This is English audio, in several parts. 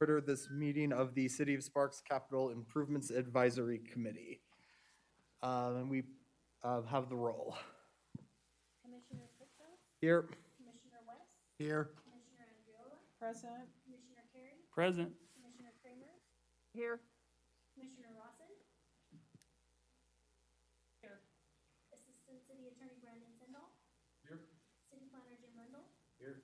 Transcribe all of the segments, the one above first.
order this meeting of the City of Sparks Capital Improvements Advisory Committee. And we have the roll. Commissioner Kritsos? Here. Commissioner West? Here. Commissioner Andriola? Present. Commissioner Carey? Present. Commissioner Kramer? Here. Commissioner Rawson? Here. Assistant City Attorney Brandon Sendall? Here. City Planner Jim Rundle? Here.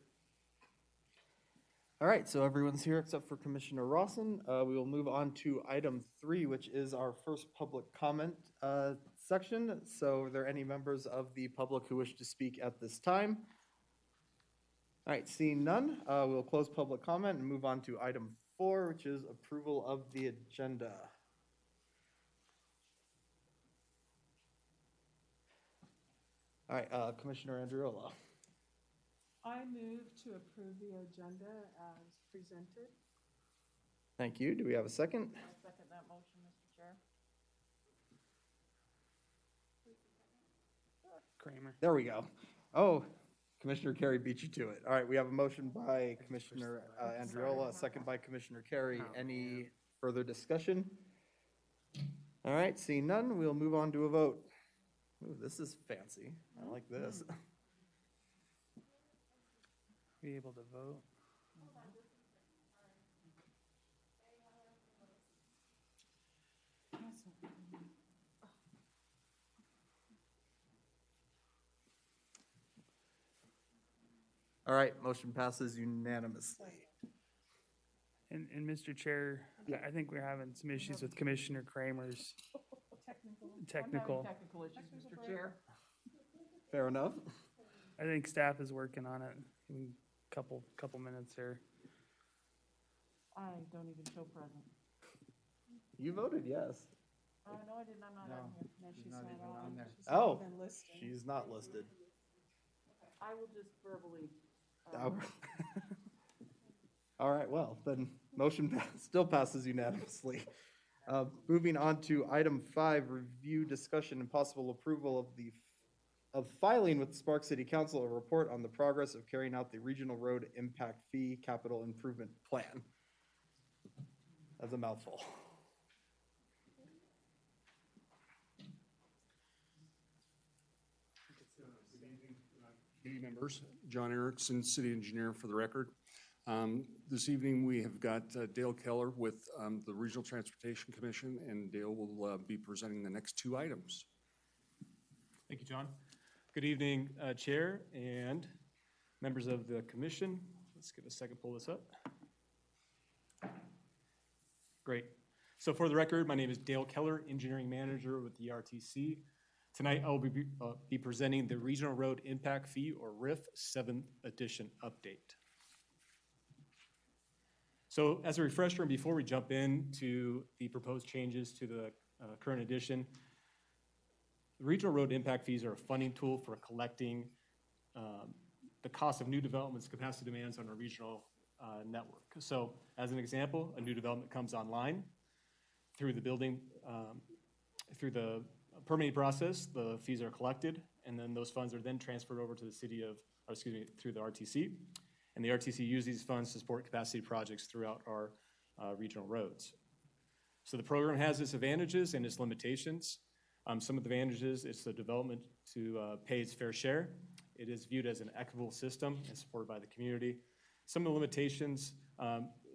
All right, so everyone's here except for Commissioner Rawson. We will move on to item 3, which is our first public comment section. So are there any members of the public who wish to speak at this time? All right, seeing none, we'll close public comment and move on to item 4, which is approval of the agenda. All right, Commissioner Andriola. I move to approve the agenda as presented. Thank you. Do we have a second? I second that motion, Mr. Chair. Kramer. There we go. Oh, Commissioner Carey beat you to it. All right, we have a motion by Commissioner Andriola, a second by Commissioner Carey. Any further discussion? All right, seeing none, we'll move on to a vote. Ooh, this is fancy. I like this. Be able to vote. All right, motion passes unanimously. And Mr. Chair, Yeah. I think we're having some issues with Commissioner Kramer's Technical. technical. I'm having technical issues, Mr. Chair. Fair enough. I think staff is working on it. In a couple minutes here. I don't even show present. You voted yes. No, I didn't. I'm not on here. No, she's not on there. She's Oh, not even listed. she's not listed. I will just verbally. Oh. All right, well, then motion still passes unanimously. Moving on to item 5, review, discussion, and possible approval of filing with the Sparks City Council a report on the progress of carrying out the Regional Road Impact Fee Capital Improvement Plan. That's a mouthful. Good evening, members. John Erickson, City Engineer for the record. This evening, we have got Dale Keller with the Regional Transportation Commission, and Dale will be presenting the next 2 items. Thank you, John. Good evening, Chair and members of the commission. Let's give a second, pull this up. Great. So for the record, my name is Dale Keller, Engineering Manager with the RTC. Tonight, I will be presenting the Regional Road Impact Fee, or RIF, 7th edition update. So as a refresher, and before we jump into the proposed changes to the current edition, the Regional Road Impact Fees are a funding tool for collecting the cost of new developments, capacity demands on our regional network. So as an example, a new development comes online through the building, through the permitting process, the fees are collected, and then those funds are then transferred over to the city of, or excuse me, through the RTC. And the RTC uses these funds to support capacity projects throughout our regional roads. So the program has its advantages and its limitations. Some of the advantages, it's the development to pay its fair share. It is viewed as an equitable system and supported by the community. Some of the limitations,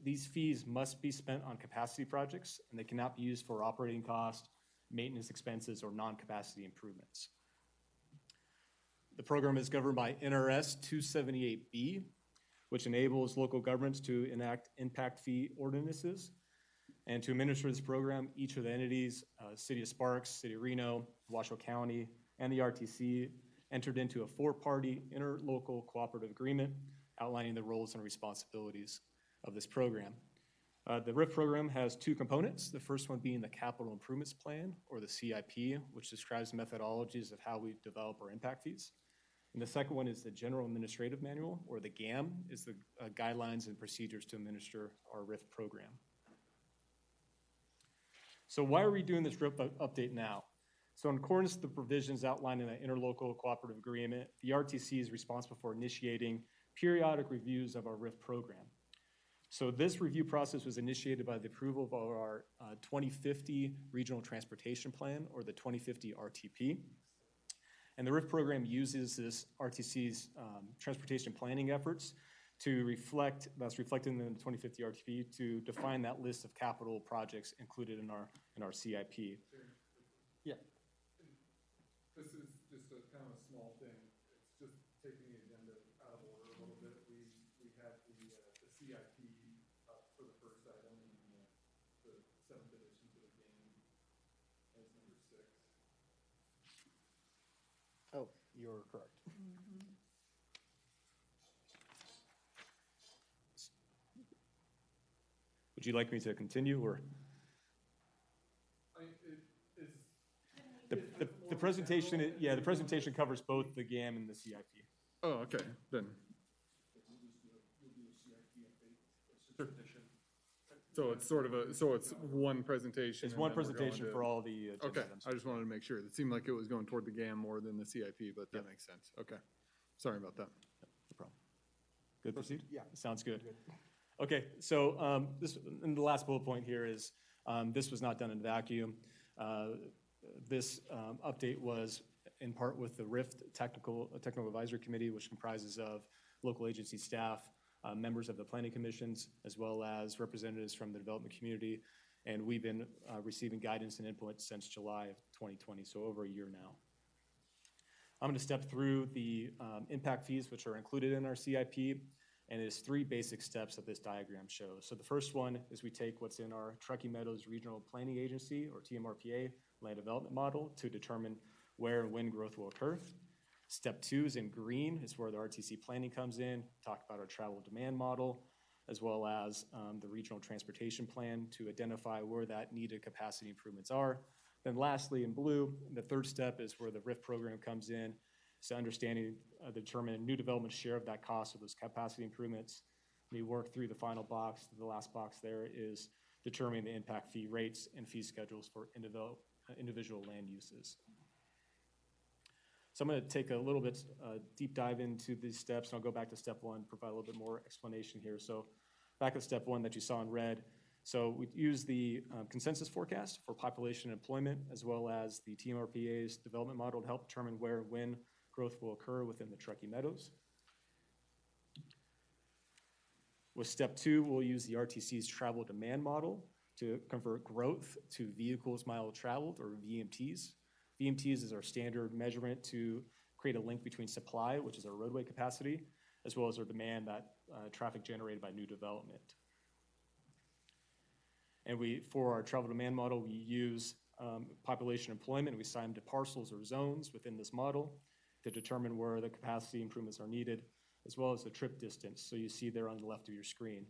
these fees must be spent on capacity projects, and they cannot be used for operating costs, maintenance expenses, or non-capacity improvements. The program is governed by NRS 278B, which enables local governments to enact impact fee ordinances. And to administer this program, each of the entities, City of Sparks, City of Reno, Washoe County, and the RTC entered into a 4-party interlocal cooperative agreement outlining the roles and responsibilities of this program. The RIF program has 2 components, the first one being the Capital Improvements Plan, or the CIP, which describes methodologies of how we develop our impact fees. And the second one is the General Administrative Manual, or the GAM, is the guidelines and procedures to administer our RIF program. So why are we doing this RIF update now? So in accordance with the provisions outlined in the interlocal cooperative agreement, the RTC is responsible for initiating periodic reviews of our RIF program. So this review process was initiated by the approval of our 2050 Regional Transportation Plan, or the 2050 RTP. And the RIF program uses this RTC's transportation planning efforts to reflect, that's reflected in the 2050 RTP, to define that list of capital projects included in our CIP. Yeah. This is just a kind of a small thing. It's just taking the agenda out of order a little bit. We had the CIP up for the first item, and the seventh edition to the game as number 6. Oh, you're correct. Would you like me to continue, or? The presentation, the presentation covers both the GAM and the CIP. Oh, okay, then. So it's sort of it's one presentation. It's and one then we're going presentation to- for all the agenda Okay, items. I just wanted to make sure. It seemed like it was going toward the GAM more than the CIP, but that makes sense. Okay, sorry about that. No problem. Good, proceed? Yeah. Sounds good. Okay, so this, and the last bullet point here is, this was not done in a vacuum. This update was in part with the RIFT Technical Advisory Committee, which comprises of local agency staff, members of the planning commissions, as well as representatives from the development community. And we've been receiving guidance and input since July of 2020, so over a year now. I'm going to step through the impact fees, which are included in our CIP, and it's 3 basic steps that this diagram shows. So the first one is we take what's in our Truckee Meadows Regional Planning Agency, or TMRPA, land development model to determine where and when growth will occur. Step 2 is in green, is where the RTC planning comes in, talk about our travel demand model, as well as the regional transportation plan to identify where that needed capacity improvements are. Then lastly, in blue, the third step is where the RIF program comes in, so understanding, determine new development share of that cost of those capacity improvements. We work through the final box. The last box there is determining the impact fee rates and fee schedules for individual land uses. So I'm going to take a little bit deep dive into these steps, and I'll go back to step 1, provide a little bit more explanation here. So back at step 1 that you saw in red, so we use the consensus forecast for population and employment, as well as the TMRPA's development model to help determine where and when growth will occur within the Truckee Meadows. With step 2, we'll use the RTC's travel demand model to convert growth to vehicles mile traveled, or VMTs. VMTs is our standard measurement to create a link between supply, which is our roadway capacity, as well as our demand, that traffic generated by new development. And for our travel demand model, we use population employment. We assign them to parcels or zones within this model to determine where the capacity improvements are needed, as well as the trip distance. So you see there on the left of your screen.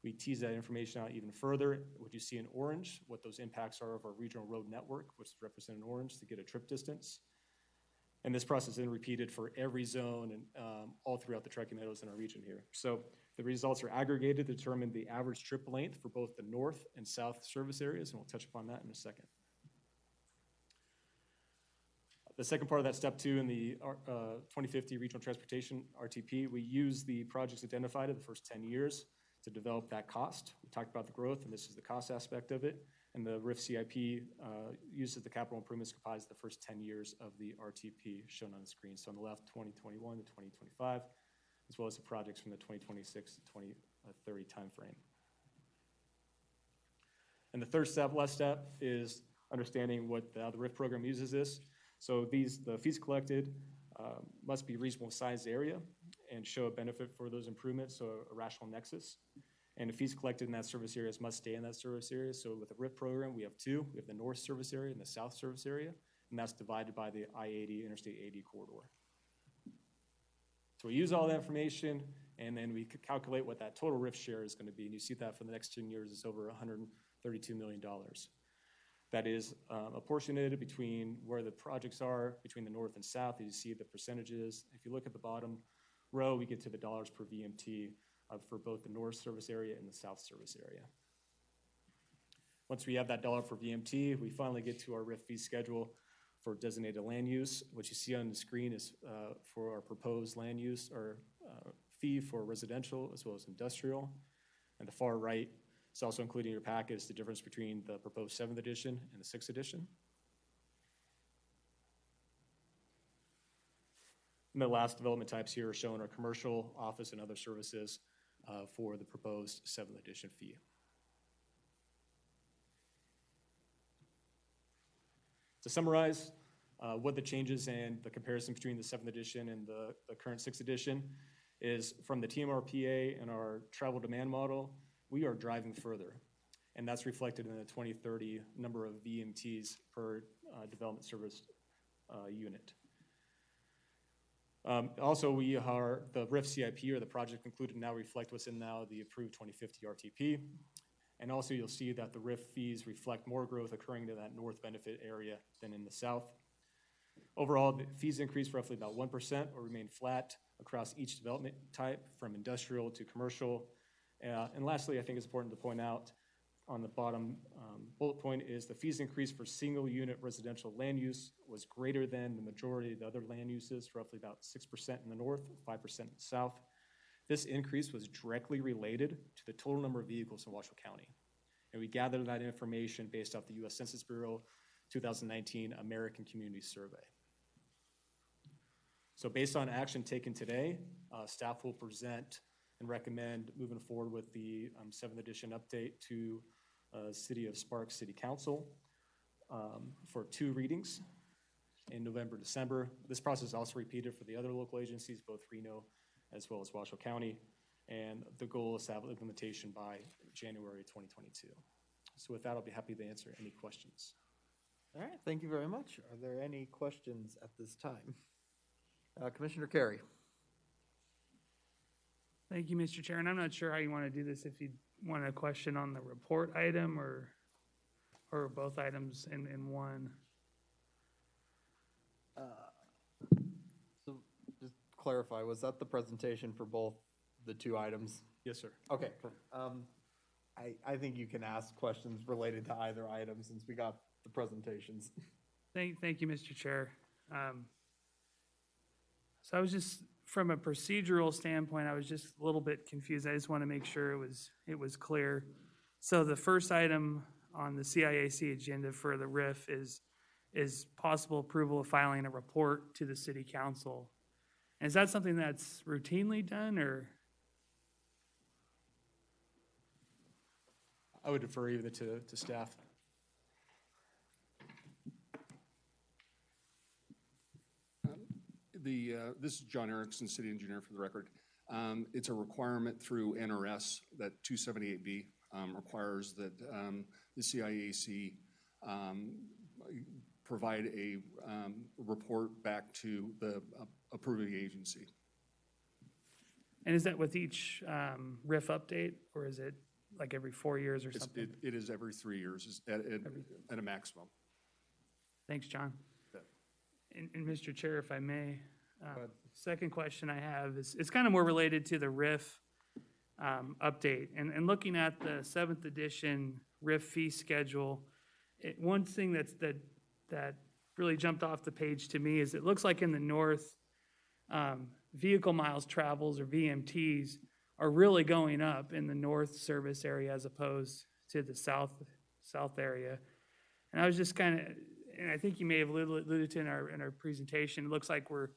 We tease that information out even further. What you see in orange, what those impacts are of our regional road network, which is represented in orange, to get a trip distance. And this process is then repeated for every zone and all throughout the Truckee Meadows in our region here. So the results are aggregated to determine the average trip length for both the north and south service areas, and we'll touch upon that in a second. The second part of that step 2 in the 2050 Regional Transportation RTP, we use the projects identified in the first 10 years to develop that cost. We talked about the growth, and this is the cost aspect of it. And the RIF CIP uses the capital improvements comprised the first 10 years of the RTP shown on the screen. So on the left, 2021 to 2025, as well as the projects from the 2026 to 2030 timeframe. And the third step, last step, is understanding what the RIF program uses this. So the fees collected must be reasonable size area and show a benefit for those improvements, so a rational nexus. And the fees collected in that service areas must stay in that service area. So with the RIF program, we have 2. We have the north service area and the south service area, and that's divided by the I-80, Interstate 80 corridor. So we use all that information, and then we calculate what that total RIF share is going to be. And you see that for the next 10 years, it's over $132 million. That is apportioned between where the projects are, between the north and south. You see the percentages. If you look at the bottom row, we get to the dollars per VMT for both the north service area and the south service area. Once we have that dollar per VMT, we finally get to our RIF fee schedule for designated land use. What you see on the screen is for our proposed land use or fee for residential as well as industrial. And the far right, it's also included in your packet, is the difference between the proposed 7th edition and the 6th edition. And the last development types here are shown are commercial, office, and other services for the proposed 7th edition fee. To summarize, what the changes and the comparison between the 7th edition and the current 6th edition is from the TMRPA and our travel demand model, we are driving further. And that's reflected in the 2030 number of VMTs per development service unit. Also, the RIF CIP, or the project included now, reflect what's in now the approved 2050 RTP. And also you'll see that the RIF fees reflect more growth occurring to that north benefit area than in the south. Overall, the fees increased roughly about 1% or remain flat across each development type from industrial to commercial. And lastly, I think it's important to point out on the bottom bullet point is the fees increase for single unit residential land use was greater than the majority of the other land uses, roughly about 6% in the north, 5% in the south. This increase was directly related to the total number of vehicles in Washoe County. And we gathered that information based off the U.S. Census Bureau 2019 American Community Survey. So based on action taken today, staff will present and recommend moving forward with the 7th edition update to City of Sparks City Council for 2 readings in November, December. This process is also repeated for the other local agencies, both Reno as well as Washoe County. And the goal is to have implementation by January 2022. So with that, I'll be happy to answer any questions. All right, thank you very much. Are there any questions at this time? Commissioner Carey. Thank you, Mr. Chair. And I'm not sure how you want to do this, if you want a question on the report item or both items in one. So just clarify, was that the presentation for both the 2 items? Yes, sir. Okay, cool. I think you can ask questions related to either item since we got the presentations. Thank you, Mr. Chair. So I was just, from a procedural standpoint, I was just a little bit confused. I just want to make sure it was clear. So the first item on the CIAC agenda for the RIF is possible approval of filing a report to the city council. And is that something that's routinely done, or? I would defer even to staff. This is John Erickson, city engineer for the record. It's a requirement through NRS that 278B requires that the CIAC provide a report back to the approving agency. And is that with each RIF update, or is it like every 4 years or something? It is every 3 years at a maximum. Thanks, John. And Mr. Chair, if I may, second question I have is, it's kind of more related to the RIF update. And looking at the 7th edition RIF fee schedule, one thing that really jumped off the page to me is it looks like in the north, vehicle miles travels, or VMTs, are really going up in the north service area as opposed to the south area. And I was just kind of, and I think you may have alluded to in our presentation, it looks like we're,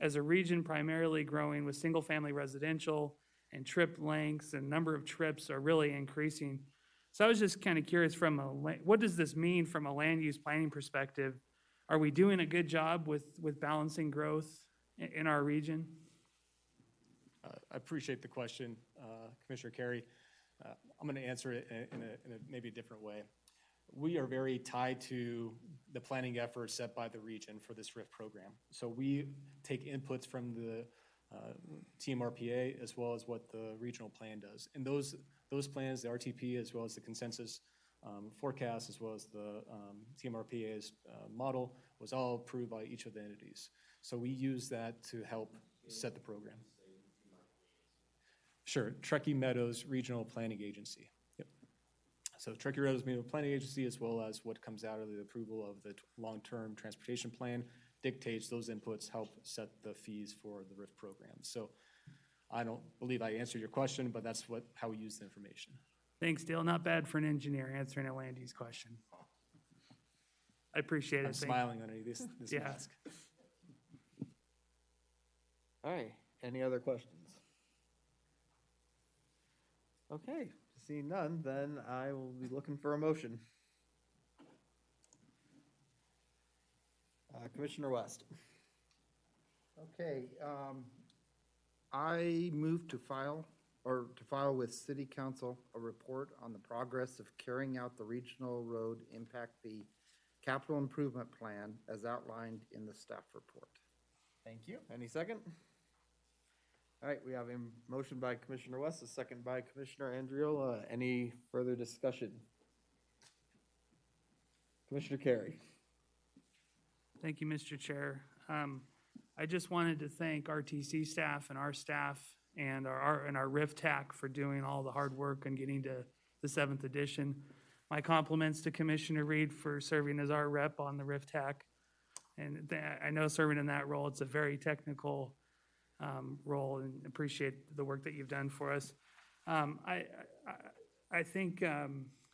as a region, primarily growing with single-family residential, and trip lengths and number of trips are really increasing. So I was just kind of curious, what does this mean from a land use planning perspective? Are we doing a good job with balancing growth in our region? I appreciate the question, Commissioner Carey. I'm going to answer it in a maybe a different way. We are very tied to the planning efforts set by the region for this RIF program. So we take inputs from the TMRPA as well as what the regional plan does. And those plans, the RTP as well as the consensus forecast as well as the TMRPA's model, was all approved by each of the entities. So we use that to help set the program. Sure, Truckee Meadows Regional Planning Agency. Yep. So Truckee Meadows Regional Planning Agency, as well as what comes out of the approval of the long-term transportation plan, dictates those inputs, help set the fees for the RIF program. So I don't believe I answered your question, but that's how we use the information. Thanks, Dale. Not bad for an engineer answering a land use question. I appreciate it. I'm Thank- smiling underneath this Yeah. mask. All right, any other questions? Okay, seeing none, then I will be looking for a motion. Commissioner West. Okay, I move to file with City Council a report on the progress of carrying out the Regional Road Impact Fee Capital Improvement Plan as outlined in the staff report. Thank you. Any second? All right, we have a motion by Commissioner West, a second by Commissioner Andriola. Any further discussion? Commissioner Carey. Thank you, Mr. Chair. I just wanted to thank RTC staff and our staff and our RIF TAC for doing all the hard work and getting to the 7th edition. My compliments to Commissioner Reed for serving as our rep on the RIF TAC. And I know serving in that role, it's a very technical role, and appreciate the work that you've done for us. I think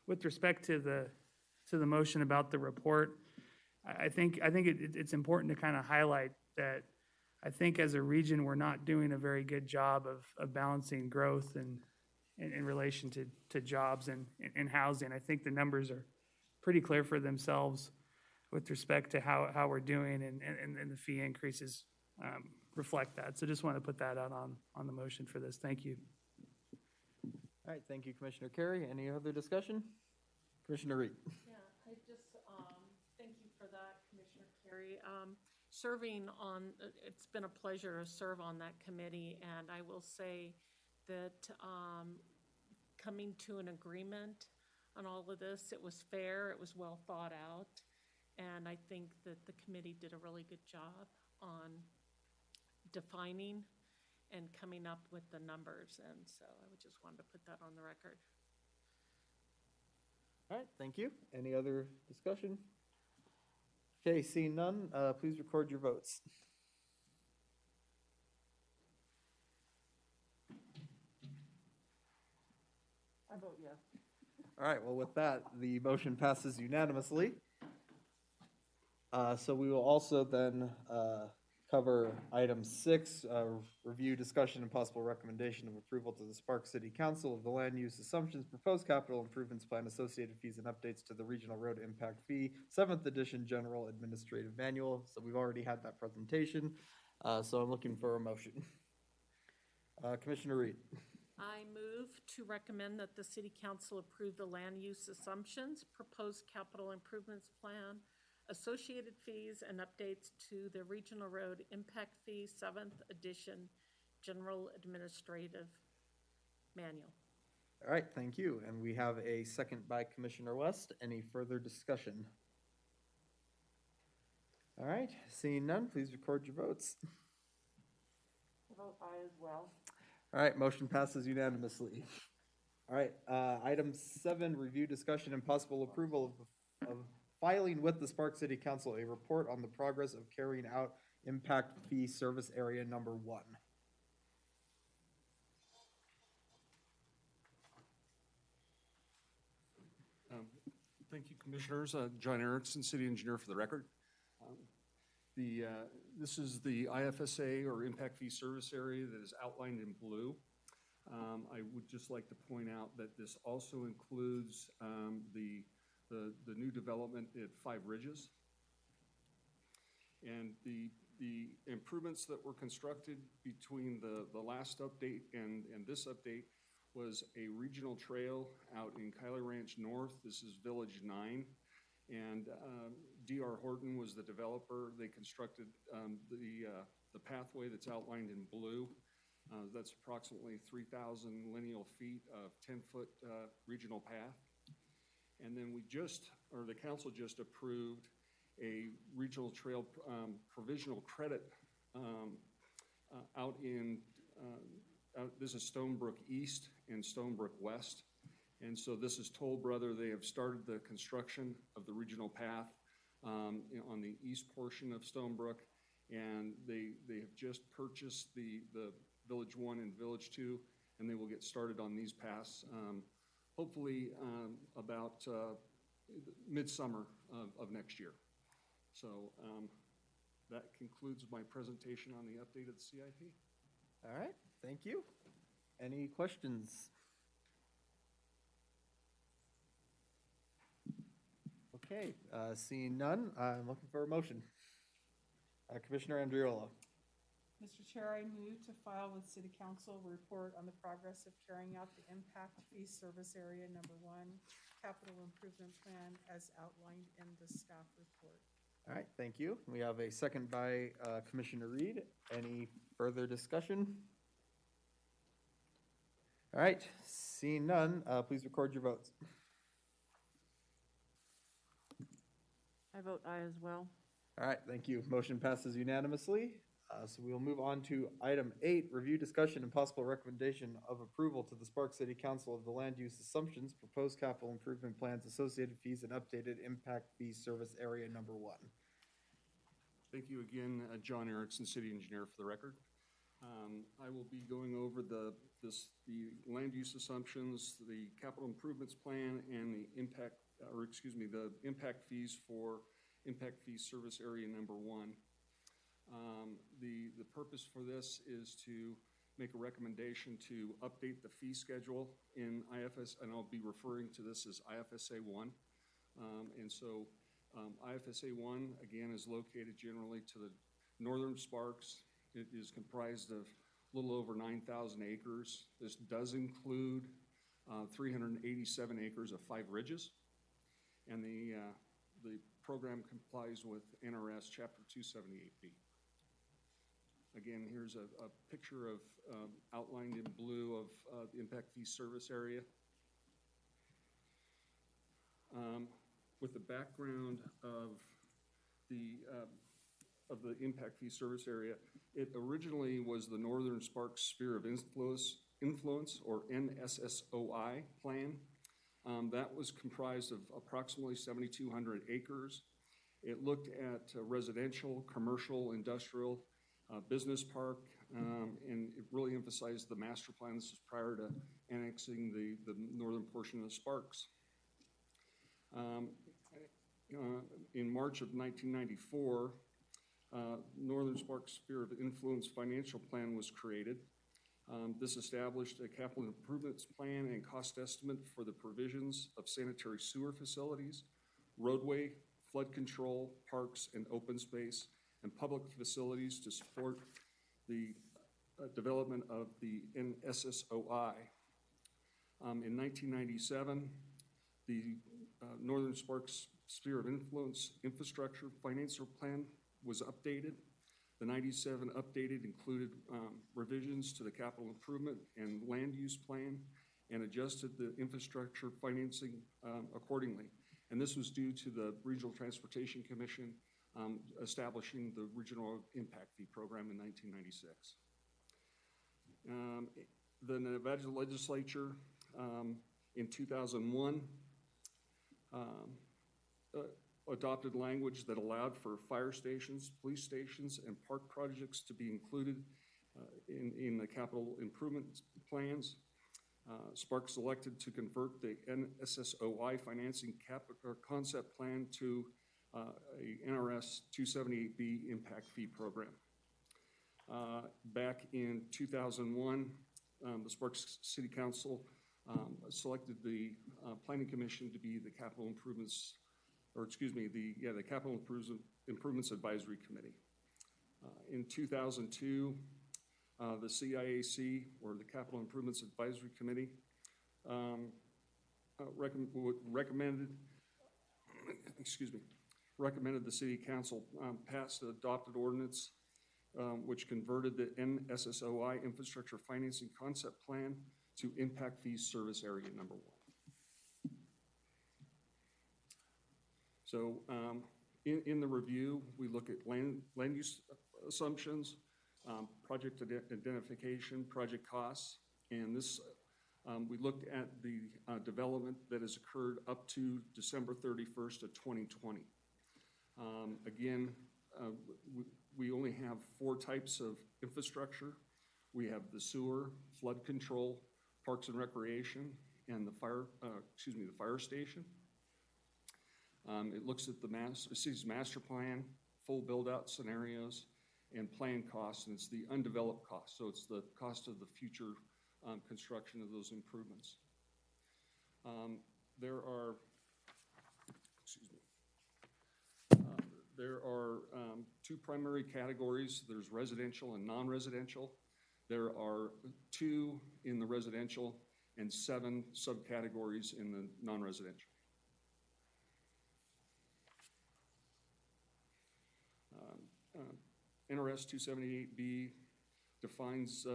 with respect to the motion about the report, I think it's important to kind of highlight that I think as a region, we're not doing a very good job of balancing growth and in relation to jobs and housing. I think the numbers are pretty clear for themselves with respect to how we're doing, and the fee increases reflect that. So just want to put that out on the motion for this. Thank you. All right, thank you, Commissioner Carey. Any other discussion? Commissioner Reed. Yeah, I just, thank you for that, Commissioner Carey. Serving on, it's been a pleasure to serve on that committee, and I will say that coming to an agreement on all of this, it was fair, it was well thought out, and I think that the committee did a really good job on defining and coming up with the numbers, and so I just wanted to put that on the record. All right, thank you. Any other discussion? Okay, seeing none, please record your votes. I vote yes. All right, well, with that, the motion passes unanimously. So we will also then cover item 6, review, discussion, and possible recommendation of approval to the Sparks City Council of the land use assumptions, proposed capital improvements plan, associated fees, and updates to the Regional Road Impact Fee, 7th edition General Administrative Manual. So we've already had that presentation, so I'm looking for a motion. Commissioner Reed. I move to recommend that the City Council approve the land use assumptions, proposed capital improvements plan, associated fees, and updates to the Regional Road Impact Fee 7th Edition General Administrative Manual. All right, thank you. And we have a second by Commissioner West. Any further discussion? All right, seeing none, please record your votes. I vote aye as well. All right, motion passes unanimously. All right, item 7, review, discussion, and possible approval of filing with the Sparks City Council a report on the progress of carrying out Impact Fee Service Area Number 1. Thank you, Commissioners. John Erickson, City Engineer for the record. This is the IFSA, or Impact Fee Service Area, that is outlined in blue. I would just like to point out that this also includes the new development at Five Ridges. And the improvements that were constructed between the last update and this update was a regional trail out in Kyler Ranch North. This is Village 9. And D.R. Horton was the developer. They constructed the pathway that's outlined in blue. That's approximately 3,000 lineal feet of 10-foot regional path. And then the council just approved a regional trail provisional credit out in, this is Stonebrook East and Stonebrook West. And so this is Toll Brother. They have started the construction of the regional path on the east portion of Stonebrook, and they have just purchased the Village 1 and Village 2, and they will get started on these paths, hopefully about midsummer of next year. So that concludes my presentation on the update of the CIP. All right, thank you. Any questions? Okay, seeing none, I'm looking for a motion. Commissioner Andriola. Mr. Chair, I move to file with City Council a report on the progress of carrying out the impact fee service area number 1 capital improvement plan as outlined in the staff report. All right, thank you. We have a second by Commissioner Reed. Any further discussion? All right, seeing none, please record your votes. I vote aye as well. All right, thank you. Motion passes unanimously. So we will move on to item 8, review, discussion, and possible recommendation of approval to the Sparks City Council of the land use assumptions, proposed capital improvement plans, associated fees, and updated impact fee service area number 1. Thank you again, John Erickson, City Engineer, for the record. I will be going over the land use assumptions, the capital improvements plan, and the impact fees for impact fee service area number 1. The purpose for this is to make a recommendation to update the fee schedule in IFS, and I'll be referring to this as IFSA 1. IFSA 1, again, is located generally to the northern Sparks. It is comprised of a little over 9,000 acres. This does include 387 acres of 5 ridges, and the program complies with NRS Chapter 278B. Again, here's a picture of outlined in blue of the impact fee service area. With the background of the impact fee service area, it originally was the Northern Sparks Sphere of Influence, or NSSOI plan. That was comprised of approximately 7,200 acres. It looked at residential, commercial, industrial, business park, and it really emphasized the master plan. This is prior to annexing the northern portion of the Sparks. In March of 1994, Northern Sparks Sphere of Influence Financial Plan was created. This established a capital improvements plan and cost estimate for the provisions of sanitary sewer facilities, roadway, flood control, parks, and open space, and public facilities to support the development of the NSSOI. In 1997, the Northern Sparks Sphere of Influence Infrastructure Financial Plan was updated. The 97 updated included revisions to the capital improvement and land use plan and adjusted the infrastructure financing accordingly. And this was due to the Regional Transportation Commission establishing the Regional Impact Fee Program in 1996. The Nevada Legislature in 2001 adopted language that allowed for fire stations, police stations, and park projects to be included in the capital improvement plans. Sparks elected to convert the NSSOI financing concept plan to a NRS 278B impact fee program. Back in 2001, the Sparks City Council selected the Planning Commission to be the Capital Improvements, the Capital Improvements Advisory Committee. In 2002, the CIAC, or the Capital Improvements Advisory Committee, recommended the City Council pass the adopted ordinance which converted the NSSOI Infrastructure Financing Concept Plan to Impact Fees Service Area number 1. So in the review, we look at land use assumptions, project identification, project costs, and this we looked at the development that has occurred up to December 31st of 2020. Again, we only have 4 types of infrastructure. We have the sewer, flood control, parks and recreation, and the fire station. It looks at the city's master plan, full build-out scenarios, and plan costs, and it's the undeveloped cost. So it's the cost of the future construction of those improvements. There are two primary categories. There's residential and non-residential. There are 2 in the residential and 7 subcategories in the non-residential. NRS 278B defines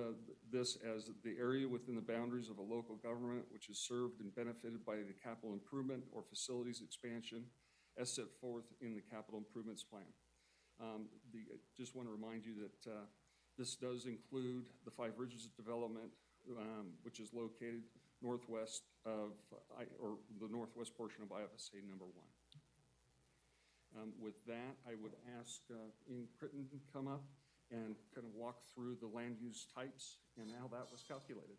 this as the area within the boundaries of a local government which is served and benefited by the capital improvement or facilities expansion as set forth in the capital improvements plan. Just want to remind you that this does include the Five Ridges development, which is located northwest of, or the northwest portion of IFSA number 1. With that, I would ask Ian Critton to come up and kind of walk through the land use types and how that was calculated.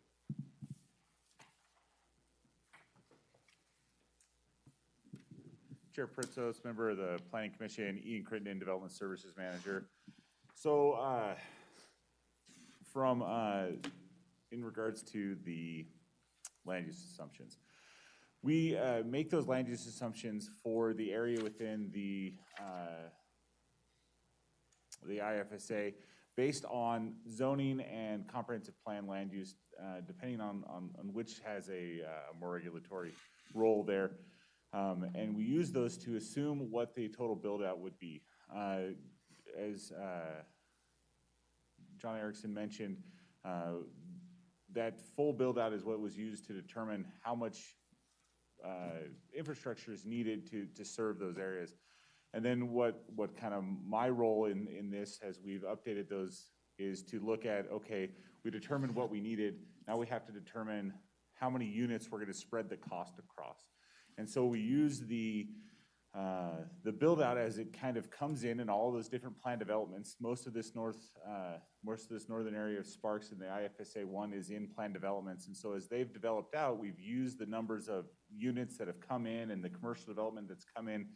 Chair Pritzos, member of the Planning Commission, Ian Critton, Development Services Manager. So in regards to the land use assumptions, we make those land use assumptions for the area within the IFSA based on zoning and comprehensive plan land use, depending on which has a more regulatory role there. And we use those to assume what the total build out would be. As John Erickson mentioned, that full build out is what was used to determine how much infrastructure is needed to serve those areas. And then what kind of my role in this, as we've updated those, is to look at, okay, we determined what we needed, now we have to determine how many units we're gonna spread the cost across. And so we use the build out as it kind of comes in all those different plan developments. Most of this northern area of Sparks and the IFSA 1 is in plan developments. And so as they've developed out, we've used the numbers of units that have come in and the commercial development that's come in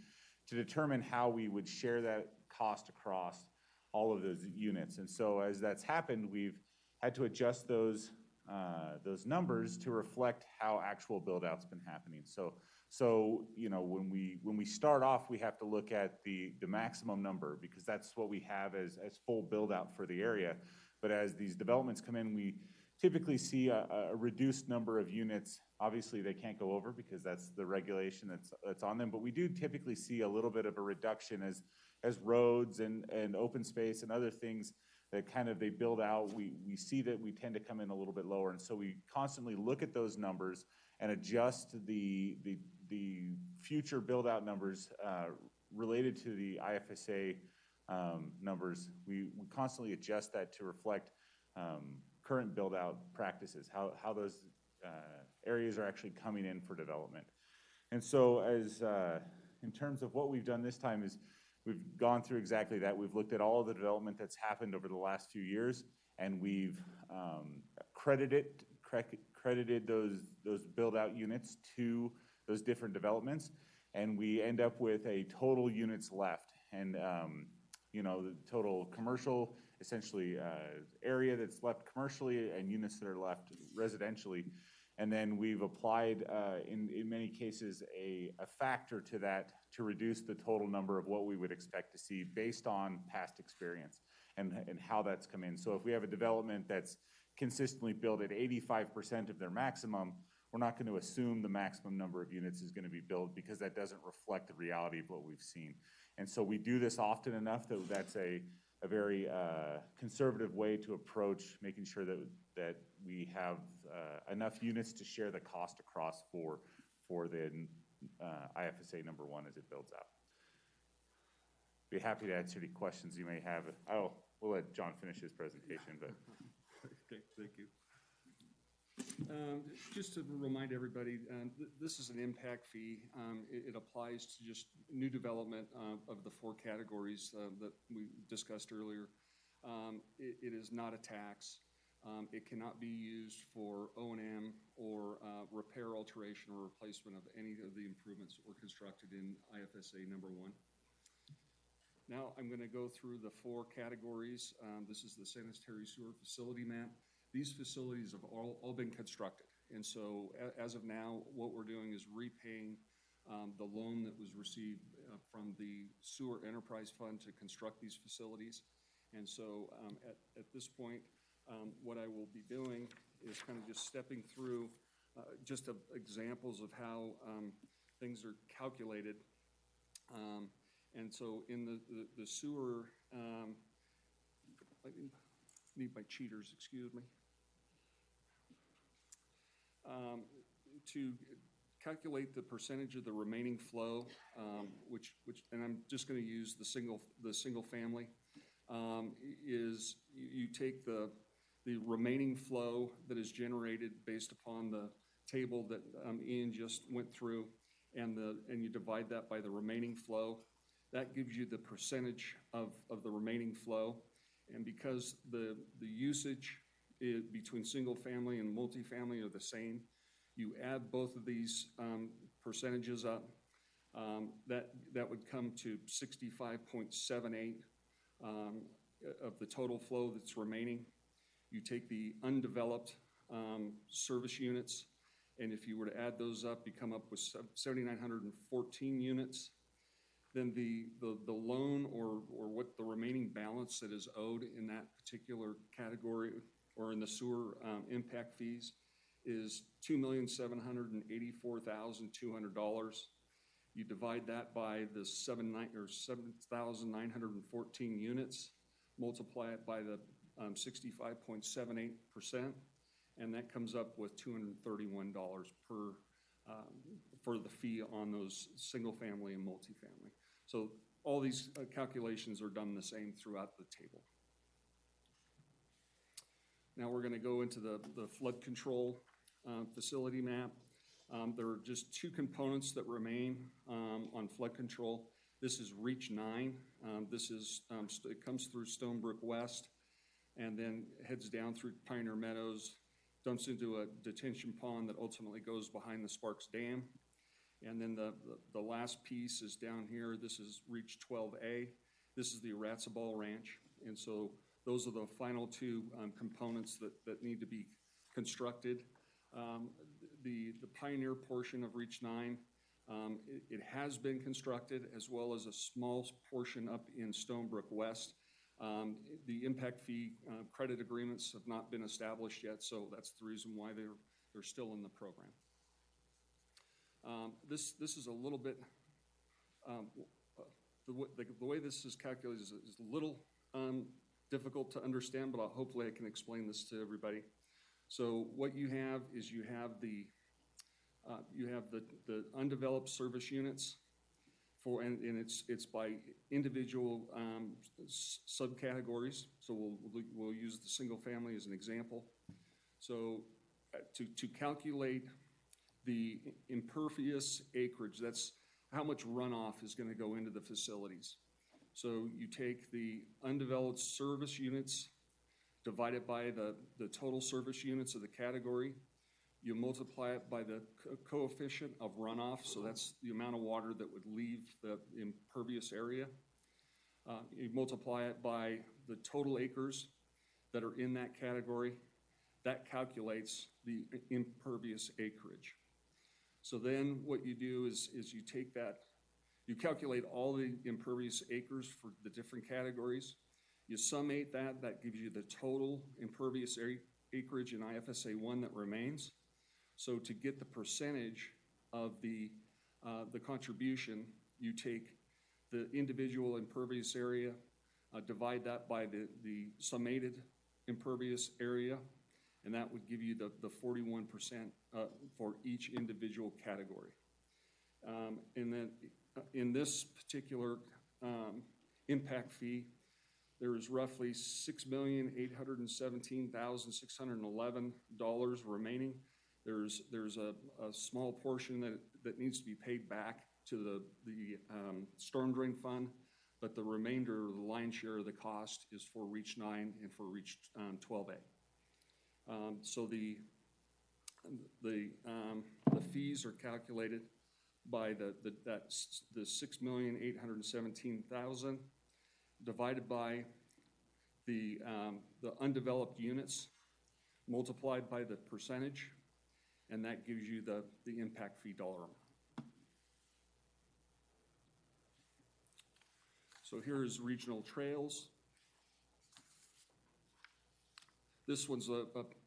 to determine how we would share that cost across all of those units. And so as that's happened, we've had to adjust those numbers to reflect how actual build out's been happening. So you know, when we start off, we have to look at the maximum number because that's what we have as full build out for the area. But as these developments come in, we typically see a reduced number of units. Obviously, they can't go over because that's the regulation that's on them. But we do typically see a little bit of a reduction as roads and open space and other things that kind of they build out. We see that we tend to come in a little bit lower, and so we constantly look at those numbers and adjust the future build out numbers related to the IFSA numbers. We constantly adjust that to reflect current build out practices, how those areas are actually coming in for development. And so as in terms of what we've done this time is we've gone through exactly that. We've looked at all of the development that's happened over the last few years, and we've credited those build out units to those different developments, and we end up with a total units left. And you know, the total commercial, essentially area that's left commercially and units that are left residentially. And then we've applied, in many cases, a factor to that to reduce the total number of what we would expect to see based on past experience and how that's come in. So if we have a development that's consistently built at 85% of their maximum, we're not going to assume the maximum number of units is going to be built because that doesn't reflect the reality of what we've seen. And so we do this often enough that that's a very conservative way to approach making sure that we have enough units to share the cost across for the IFSA number 1 as it builds out. Be happy to answer any questions you may have. We'll let John finish his presentation, but. Okay, thank you. Just to remind everybody, this is an impact fee. It applies to just new development of the 4 categories that we discussed earlier. It is not a tax. It cannot be used for O&M or repair, alteration, or replacement of any of the improvements that were constructed in IFSA number 1. Now I'm going to go through the 4 categories. This is the sanitary sewer facility map. These facilities have all been constructed. And so as of now, what we're doing is repaying the loan that was received from the Sewer Enterprise Fund to construct these facilities. And so at this point, what I will be doing is kind of just stepping through just examples of how things are calculated. And so in the sewer, I need my cheaters, excuse me. To calculate the percentage of the remaining flow, and I'm just going to use the single family, is you take the remaining flow that is generated based upon the table that Ian just went through, and you divide that by the remaining flow. That gives you the percentage of the remaining flow. And because the usage between single family and multifamily are the same, you add both of these percentages up. That would come to 65.78 of the total flow that's remaining. You take the undeveloped service units, and if you were to add those up, you come up with 7,914 units. Then the loan or what the remaining balance that is owed in that particular category or in the sewer impact fees is $2,784,200. You divide that by the 7,914 units, multiply it by the 65.78%, and that comes up with $231 for the fee on those single family and multifamily. So all these calculations are done the same throughout the table. Now we're going to go into the flood control facility map. There are just 2 components that remain on flood control. This is Reach 9. It comes through Stonebrook West and then heads down through Pioneer Meadows, dumps into a detention pond that ultimately goes behind the Sparks Dam. And then the last piece is down here. This is Reach 12A. This is the Aratsabal Ranch. And so those are the final 2 components that need to be constructed. The Pioneer portion of Reach 9, it has been constructed, as well as a small portion up in Stonebrook West. The impact fee credit agreements have not been established yet, so that's the reason why they're still in the program. This is a little bit, the way this is calculated is a little difficult to understand, but hopefully I can explain this to everybody. So what you have is you have the undeveloped service units and it's by individual subcategories. So we'll use the single family as an example. So to calculate the impervious acreage, that's how much runoff is going to go into the facilities. So you take the undeveloped service units, divide it by the total service units of the category. You multiply it by the coefficient of runoff, so that's the amount of water that would leave the impervious area. You multiply it by the total acres that are in that category. That calculates the impervious acreage. So then what you do is you take that, you calculate all the impervious acres for the different categories. You summate that gives you the total impervious acreage in IFSA 1 that remains. So to get the percentage of the contribution, you take the individual impervious area, divide that by the summated impervious area, and that would give you the 41% for each individual category. And then in this particular impact fee, there is roughly $6,817,611 remaining. There's a small portion that needs to be paid back to the storm drain fund, but the remainder, the lion's share of the cost is for Reach 9 and for Reach 12A. So the fees are calculated by the 6,817,000 divided by the undeveloped units multiplied by the percentage, and that gives you the impact fee dollar amount. So here is regional trails. This one's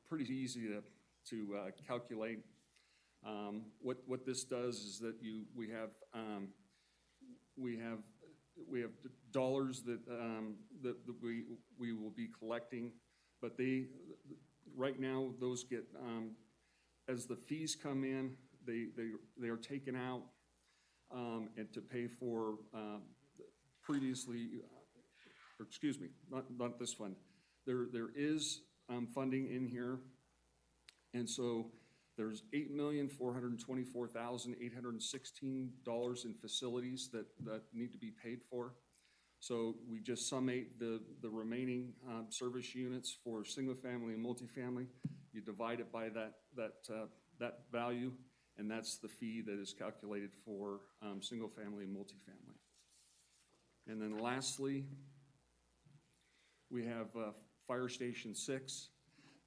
pretty easy to calculate. What this does is that we have dollars that we will be collecting, but right now those get as the fees come in, they are taken out and to pay for previously, or excuse me, not this fund. There is funding in here, and so there's $8,424,816 in facilities that need to be paid for. So we just summate the remaining service units for single family and multifamily. You divide it by that value, and that's the fee that is calculated for single family and multifamily. And then lastly, we have Fire Station 6.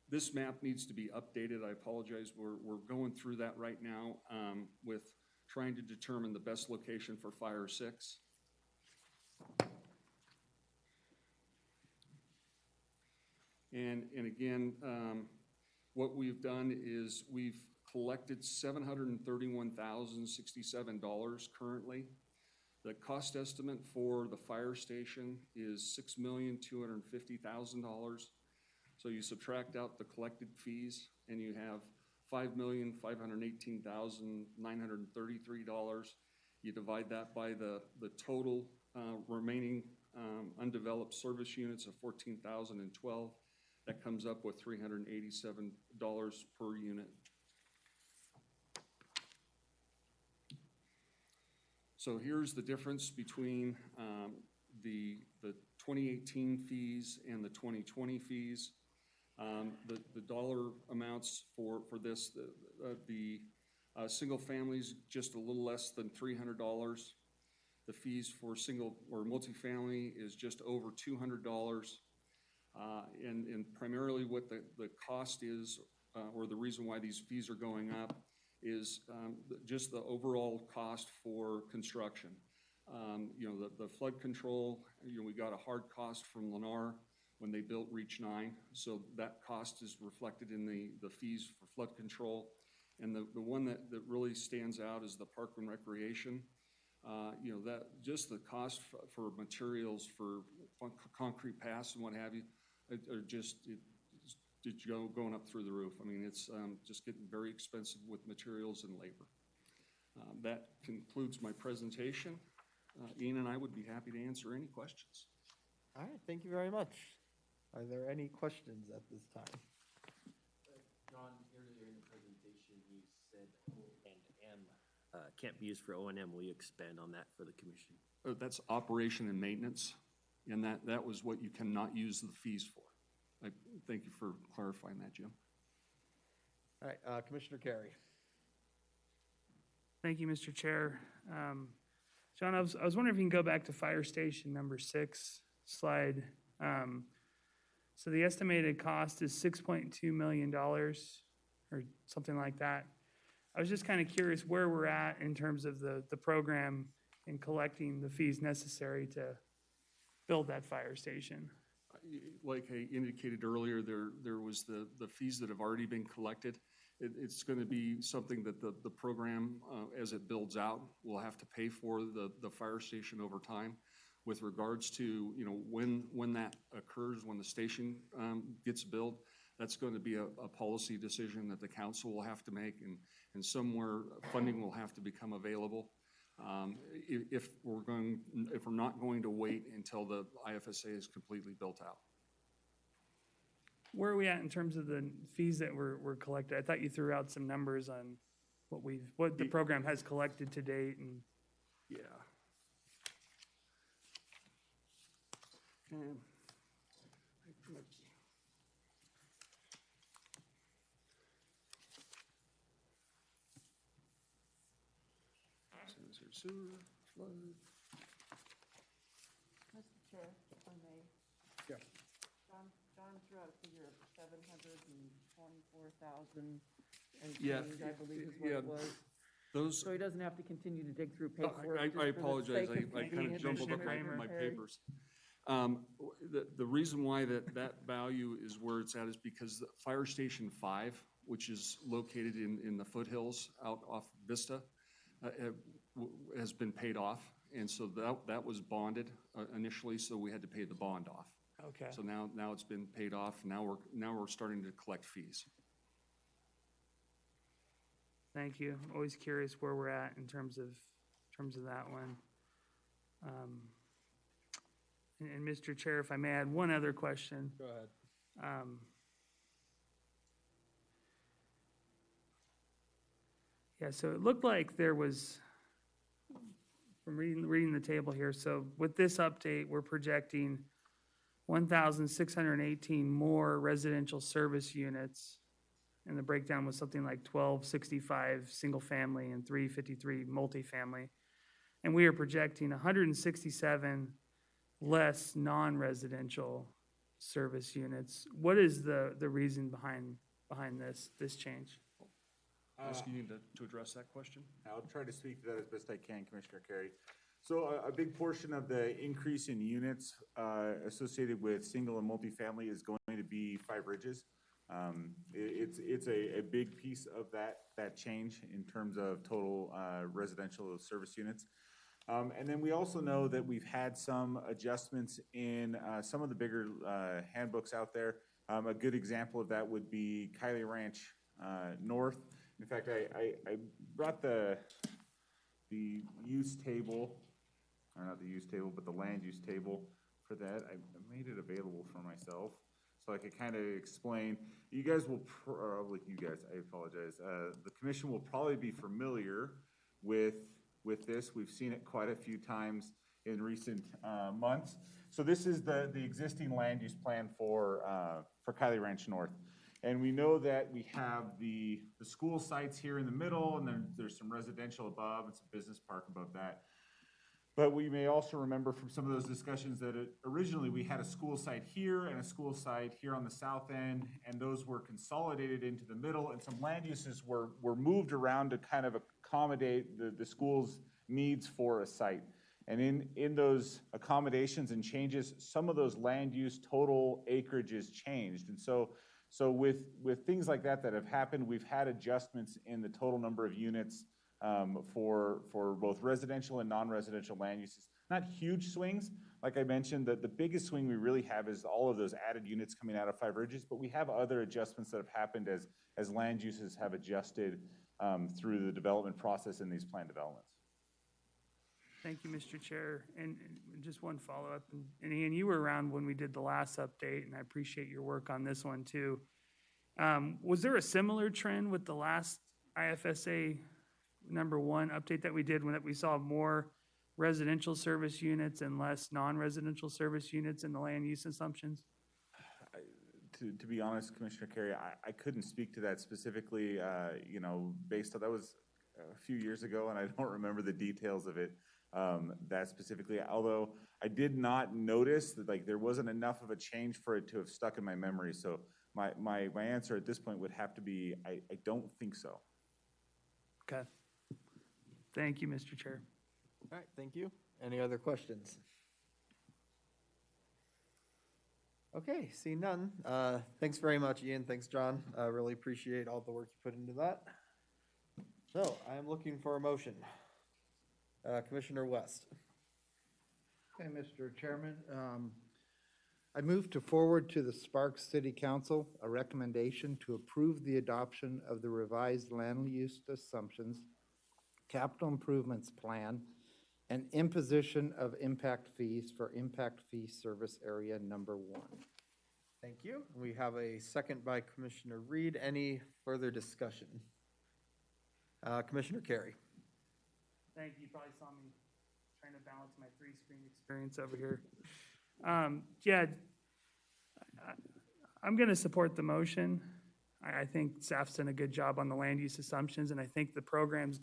This map needs to be updated. I apologize. We're going through that right now with trying to determine the best location for Fire 6. And again, what we've done is we've collected $731,067 currently. The cost estimate for the fire station is $6,250,000. So you subtract out the collected fees and you have $5,518,933. You divide that by the total remaining undeveloped service units of 14,012. That comes up with $387 per unit. So here's the difference between the 2018 fees and the 2020 fees. The dollar amounts for this, the single families just a little less than $300. The fees for single or multifamily is just over $200. And primarily what the cost is, or the reason why these fees are going up, is just the overall cost for construction. The flood control, we got a hard cost from Lennar when they built Reach 9, so that cost is reflected in the fees for flood control. And the one that really stands out is the Park and Recreation. That just the cost for materials for concrete paths and what have you, are just going up through the roof. I mean, it's just getting very expensive with materials and labor. That concludes my presentation. Ian and I would be happy to answer any questions. All right, thank you very much. Are there any questions at this time? John, earlier in the presentation, you said O&M can't be used for O&M. Will you expand on that for the commission? That's operation and maintenance, and that was what you cannot use the fees for. I thank you for clarifying that, Jim. All right, Commissioner Carey. Thank you, Mr. Chair. John, I was wondering if you can go back to Fire Station number 6 slide. So the estimated cost is $6.2 million or something like that. I was just kind of curious where we're at in terms of the program and collecting the fees necessary to build that fire station. Like I indicated earlier, there was the fees that have already been collected. It's going to be something that the program, as it builds out, will have to pay for the fire station over time. With regards to when that occurs, when the station gets built, that's going to be a policy decision that the council will have to make, and somewhere funding will have to become available. If we're not going to wait until the IFSA is completely built out. Where are we at in terms of the fees that were collected? I thought you threw out some numbers on what the program has collected to date, and yeah. Sewer, flood. Mr. Chair, if I may. Yeah. John threw out a figure of 724,000 and Yeah, change, I believe is yeah, what it was. Those, So he doesn't have to continue to dig through no, paperwork. I just for the apologize, sake of I kind convenience, of jumbled up Commissioner my Perry. papers. The reason why that value is where it's at is because Fire Station 5, which is located in the foothills out off Vista, has been paid off. And so that was bonded initially, so we had to pay the bond off. Okay. So now it's been paid off. Now we're starting to collect fees. Thank you. Always curious where we're at in terms of that one. And Mr. Chair, if I may add one other question. Go ahead. Yeah, so it looked like there was, from reading the table here, so with this update, we're projecting 1,618 more residential service units. And the breakdown was something like 1,265 single-family and 353 multifamily. And we are projecting 167 less non-residential service units. What is the reason behind this change? Ask you to address that question. I'll try to speak to that as best I can, Commissioner Carey. So a big portion of the increase in units associated with single and multifamily is going to be Five Ridges. It's a big piece of that change in terms of total residential service units. And then we also know that we've had some adjustments in some of the bigger handbooks out there. A good example of that would be Kylie Ranch North. In fact, I brought the use table, or not the use table, but the land use table for that. I made it available for myself so I could kind of explain. You guys will, I apologize. The commission will probably be familiar with this. We've seen it quite a few times in recent months. So this is the existing land use plan for Kylie Ranch North. And we know that we have the school sites here in the middle, and then there's some residential above and some business park above that. But we may also remember from some of those discussions that originally we had a school site here and a school site here on the south end, and those were consolidated into the middle, and some land uses were moved around to kind of accommodate the school's needs for a site. And in those accommodations and changes, some of those land use total acreages changed. And so with things like that have happened, we've had adjustments in the total number of units for both residential and non-residential land uses. Not huge swings. Like I mentioned, the biggest swing we really have is all of those added units coming out of Five Ridges, but we have other adjustments that have happened as land uses have adjusted through the development process in these planned developments. Thank you, Mr. Chair. And just one follow-up. And Ian, you were around when we did the last update, and I appreciate your work on this one too. Was there a similar trend with the last IFSA #1 update that we did when we saw more residential service units and less non-residential service units in the land use assumptions? To be honest, Commissioner Carey, I couldn't speak to that specifically, based on, that was a few years ago, and I don't remember the details of it that specifically, although I did not notice that there wasn't enough of a change for it to have stuck in my memory. So my answer at this point would have to be, I don't think so. Okay. Thank you, Mr. Chair. All right, thank you. Any other questions? Okay, seeing none. Thanks very much, Ian. Thanks, John. I really appreciate all the work you put into that. So I am looking for a motion. Commissioner West. Okay, Mr. Chairman, I move to forward to the Sparks City Council a recommendation to approve the adoption of the revised land use assumptions, capital improvements plan, and imposition of impact fees for impact fee service area #1. Thank you. We have a second by Commissioner Reed. Any further discussion? Commissioner Carey. Thank you. You probably saw me trying to balance my three-screen experience over here. I'm going to support the motion. I think staff's done a good job on the land use assumptions, and I think the program's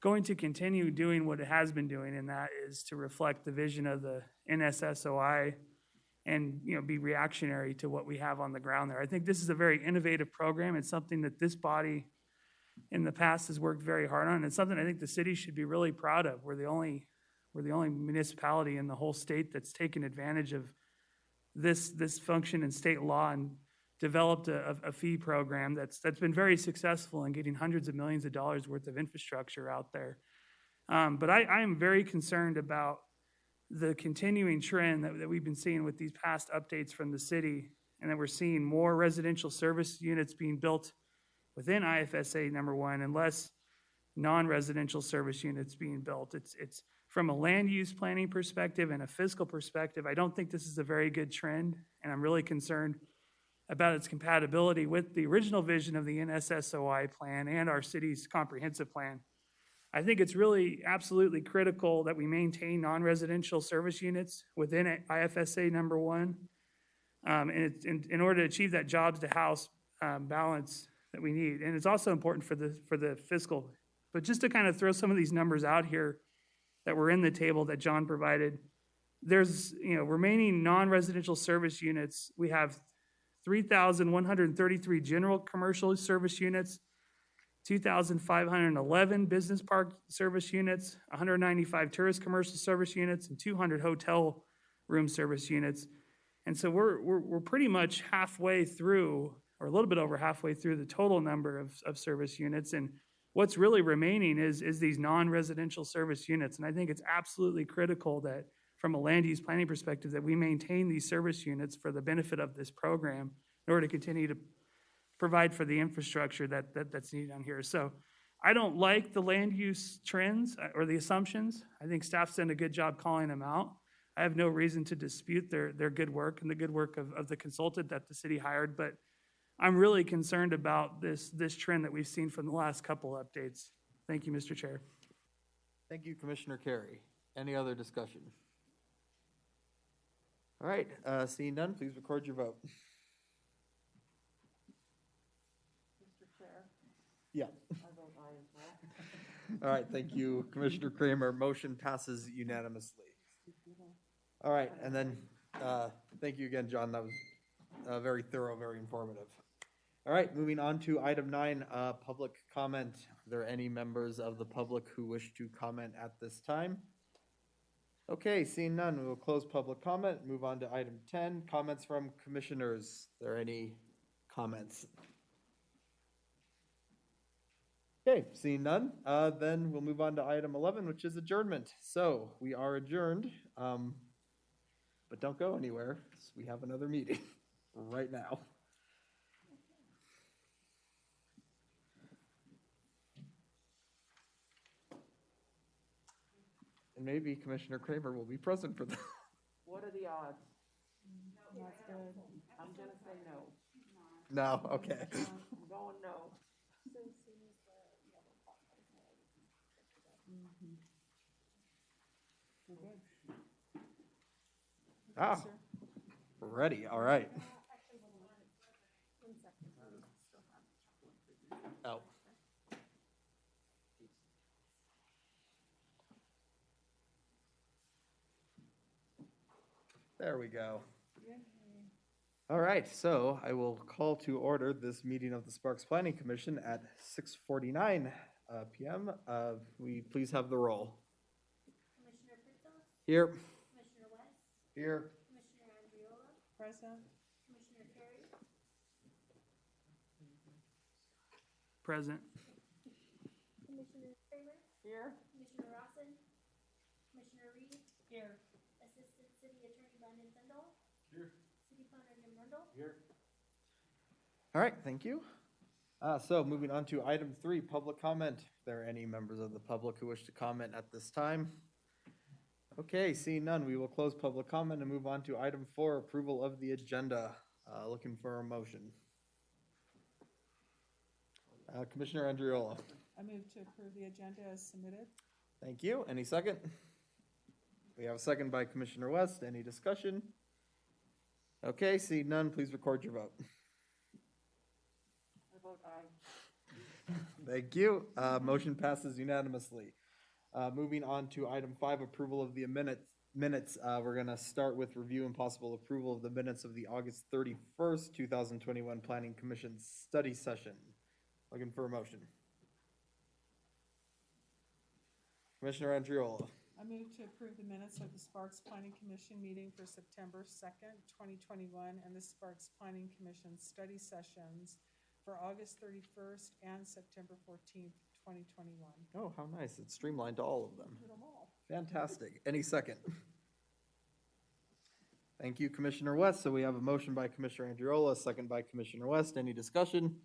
going to continue doing what it has been doing, and that is to reflect the vision of the NSSOI and, you know, be reactionary to what we have on the ground there. I think this is a very innovative program. It's something that this body in the past has worked very hard on. It's something I think the city should be really proud of. We're the only municipality in the whole state that's taken advantage of this function in state law and developed a fee program that's been very successful in getting hundreds of millions of dollars worth of infrastructure out there. But I am very concerned about the continuing trend that we've been seeing with these past updates from the city, and that we're seeing more residential service units being built within IFSA number 1 and less non-residential service units being built. It's from a land use planning perspective and a fiscal perspective, I don't think this is a very good trend, and I'm really concerned about its compatibility with the original vision of the NSSOI plan and our city's comprehensive plan. I think it's really absolutely critical that we maintain non-residential service units within IFSA number 1, and it's in order to achieve that jobs to house balance that we need. And it's also important for the fiscal. But just to kind of throw some of these numbers out here that were in the table that John provided, there's, you know, remaining non-residential service units. We have 3,133 general commercial service units, 2,511 business park service units, 195 tourist commercial service units, and 200 hotel room service units. And so we're pretty much halfway through, or a little bit over halfway through, the total number of service units. And what's really remaining is these non-residential service units. And I think it's absolutely critical that, from a land use planning perspective, that we maintain these service units for the benefit of this program in order to continue to provide for the infrastructure that's needed on here. So I don't like the land use trends or the assumptions. I think staff's done a good job calling them out. I have no reason to dispute their good work and the good work of the consultant that the city hired, but I'm really concerned about this trend that we've seen from the last couple updates. Thank you, Mr. Chair. Thank you, Commissioner Carey. Any other discussion? All right, seeing none, please record your vote. Mr. Chair, Yeah. I vote aye as well. All right, thank you, Commissioner Kramer. Motion passes unanimously. All right, and then, thank you again, John. That was very thorough, very informative. All right, moving on to item 9, public comment. Are there any members of the public who wish to comment at this time? Okay, seeing none, we will close public comment, move on to item 10, comments from commissioners. Are there any comments? Okay, seeing none, then we'll move on to item 11, which is adjournment. So we are adjourned, but don't go anywhere, 'cause we have another meeting right now. And maybe Commissioner Kramer will be present for that. What are the odds? Not good. I'm gonna say no. No, okay. I'm going no. Ah, we're ready, all right. Oh. There we go. All right, so I will call to order this meeting of the Sparks Planning Commission at 6:49 PM. We please have the roll. Commissioner Kritzos, Here. Commissioner West, Here. Commissioner Andriola, Present. Commissioner Carey, Present. Commissioner Kramer, Here. Commissioner Rossin, Commissioner Reed, Here. Assistant City Attorney Brandon Sendall. Here. City Planner Jim Rundle. Here. All right, thank you. So moving on to item 3, public comment. Are there any members of the public who wish to comment at this time? Okay, seeing none, we will close public comment and move on to item 4, approval of the agenda. Looking for a motion. Commissioner Andriola. I move to approve the agenda as submitted. Thank you. Any second? We have a second by Commissioner West. Any discussion? Okay, seeing none, please record your vote. I vote aye. Thank you. Motion passes unanimously. Moving on to item 5, approval of the minutes. We're gonna start with review and possible approval of the minutes of the August 31st, 2021 Planning Commission study session. Looking for a motion. Commissioner Andriola. I move to approve the minutes of the Sparks Planning Commission meeting for September 2nd, 2021, and the Sparks Planning Commission study sessions for August 31st and September 14th, 2021. Oh, how nice. It's streamlined to all of them. Did them all. Fantastic. Any second? Thank you, Commissioner West. So we have a motion by Commissioner Andriola, a second by Commissioner West. Any discussion?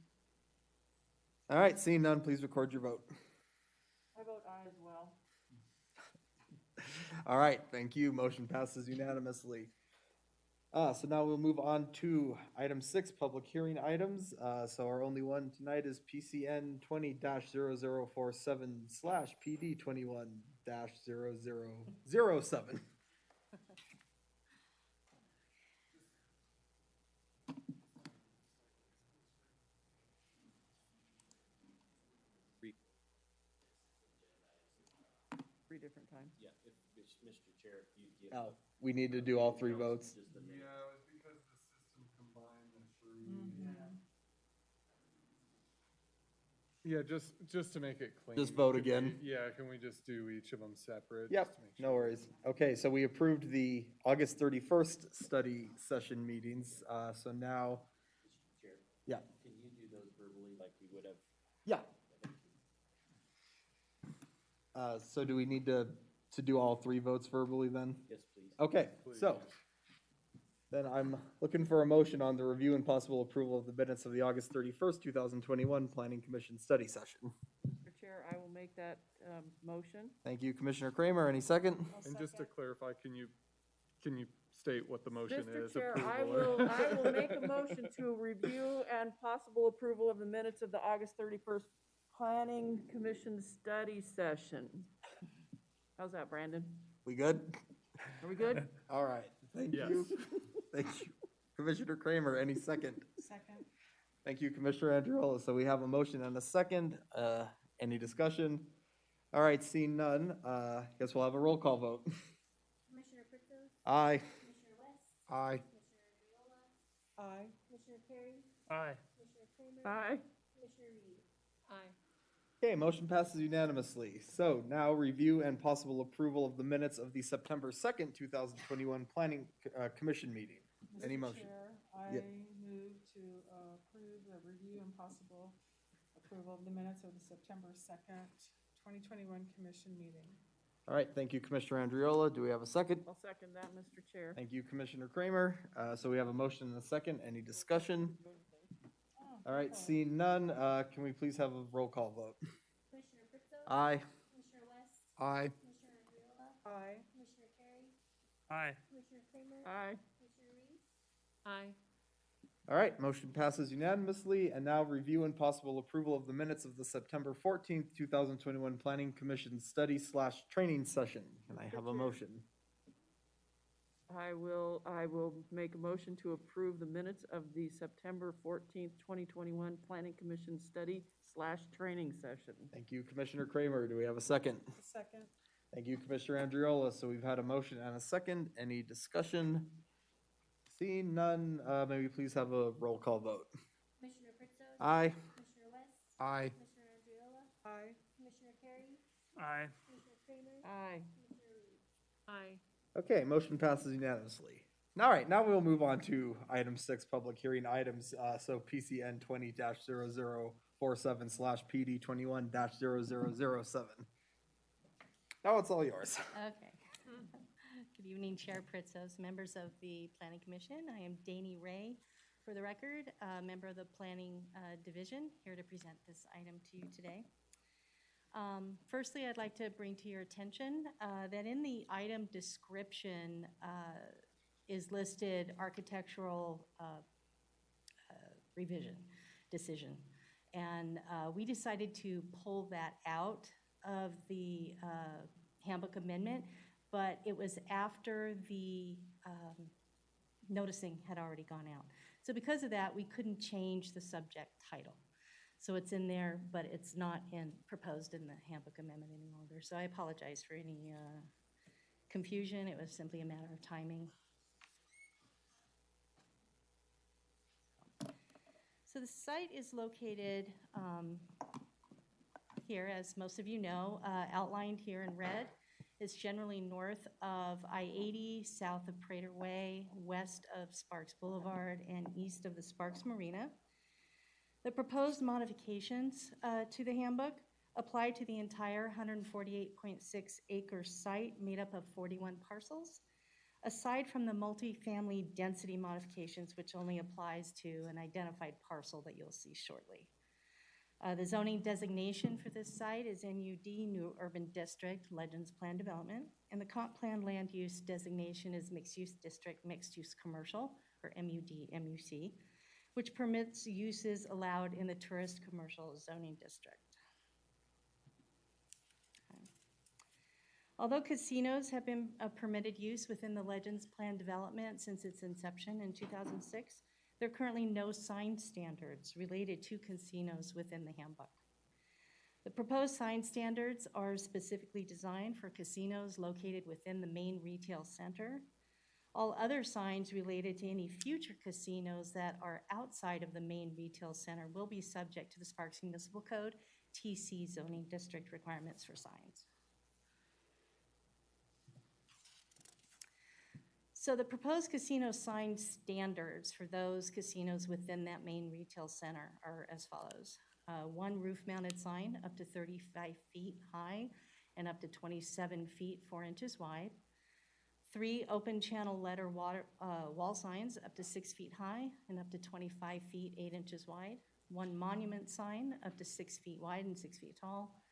All right, seeing none, please record your vote. I vote aye as well. All right, thank you. Motion passes unanimously. So now we'll move on to item 6, public hearing items. So our only one tonight is PCN 20-0047/PD 21-0007. Three different times. Yeah, if, Mr. Chair, if you give. Oh, we need to do all 3 votes. Just the minute. Yeah, it's because the system combined the 3. Yeah, just to make it clean. Just vote can we- again. Yeah, can we just do each of them separate? Yep, just to make no sure? worries. Okay, so we approved the August 31st study session meetings. So now, Mr. Chair. Yeah. Can you do those verbally like we would have? yeah. So do we need to do all 3 votes verbally then? Yes, please. Okay, so Please. then I'm looking for a motion on the review and possible approval of the minutes of the August 31st, 2021 Planning Commission study session. Mr. Chair, I will make that motion. Thank you, Commissioner Kramer. Any second? And just to clarify, can you state what the motion is? Mr. Chair, I Approval. will make a motion to review and possible approval of the minutes of the August 31st Planning Commission study session. How's that, Brandon? We good? Are we good? All right, thank Yes. you. Thank you. Commissioner Kramer, any second? Second. Thank you, Commissioner Andriola. So we have a motion and a second. Any discussion? All right, seeing none, guess we'll have a roll call vote. Commissioner Pritzos, Aye. Commissioner West, Aye. Commissioner Andriola, Aye. Commissioner Perry, Aye. Commissioner Kramer, Aye. Commissioner Reed. Aye. Okay, motion passes unanimously. So now review and possible approval of the minutes of the September 2nd, 2021 Planning Commission meeting. Any Mr. motion? Chair, Yeah. I move to approve the review and possible approval of the minutes of the September 2nd, 2021 commission meeting. All right, thank you, Commissioner Andriola. Do we have a second? I'll second that, Mr. Chair. Thank you, Commissioner Kramer. So we have a motion and a second. Any discussion? All right, seeing none, can we please have a roll call vote? Commissioner Pritzos, Aye. Commissioner West, Aye. Commissioner Andriola, Aye. Commissioner Perry, Aye. Commissioner Kramer, Aye. Commissioner Reed. Aye. All right, motion passes unanimously, and now review and possible approval of the minutes of the September 14th, 2021 Planning Commission study/training session. Can I have a motion? I will make a motion to approve the minutes of the September 14th, 2021 Planning Commission study/training session. Thank you, Commissioner Kramer. Do we have a second? Second. Thank you, Commissioner Andriola. So we've had a motion and a second. Any discussion? Seeing none, may we please have a roll call vote? Commissioner Pritzos, Aye. Commissioner West, Aye. Commissioner Andriola, Aye. Commissioner Perry, Aye. Commissioner Kramer, Aye. Commissioner Reed. Aye. Okay, motion passes unanimously. All right, now we'll move on to item 6, public hearing items. So PCN 20-0047/PD 21-0007. Now it's all yours. Okay. Good evening, Chair Pritzos, members of the Planning Commission. I am Dani Ray, for the record, a member of the Planning Division, here to present this item to you today. Firstly, I'd like to bring to your attention that in the item description is listed architectural revision decision. And we decided to pull that out of the handbook amendment, but it was after the noticing had already gone out. So because of that, we couldn't change the subject title. So it's in there, but it's not proposed in the handbook amendment any longer. So I apologize for any confusion. It was simply a matter of timing. So the site is located here, as most of you know, outlined here in red. It's generally north of I-80, south of Prater Way, west of Sparks Boulevard, and east of the Sparks Marina. The proposed modifications to the handbook apply to the entire 148.6 acre site made up of 41 parcels, aside from the multifamily density modifications, which only applies to an identified parcel that you'll see shortly. The zoning designation for this site is NUD, New Urban District, Legends Plan Development, and the comp plan land use designation is Mixed Use District, Mixed Use Commercial, or MUD, MUC, which permits uses allowed in the tourist commercial zoning district. Okay. Although casinos have been a permitted use within the Legends Plan Development since its inception in 2006, there are currently no sign standards related to casinos within the handbook. The proposed sign standards are specifically designed for casinos located within the main retail center. All other signs related to any future casinos that are outside of the main retail center will be subject to the Sparks Municipal Code TC zoning district requirements for signs. So the proposed casino sign standards for those casinos within that main retail center are as follows. One roof-mounted sign up to 35 feet high and up to 27 feet 4 inches wide. 3 open channel letter wall signs up to 6 feet high and up to 25 feet 8 inches wide. 1 monument sign up to 6 feet wide and 6 feet tall.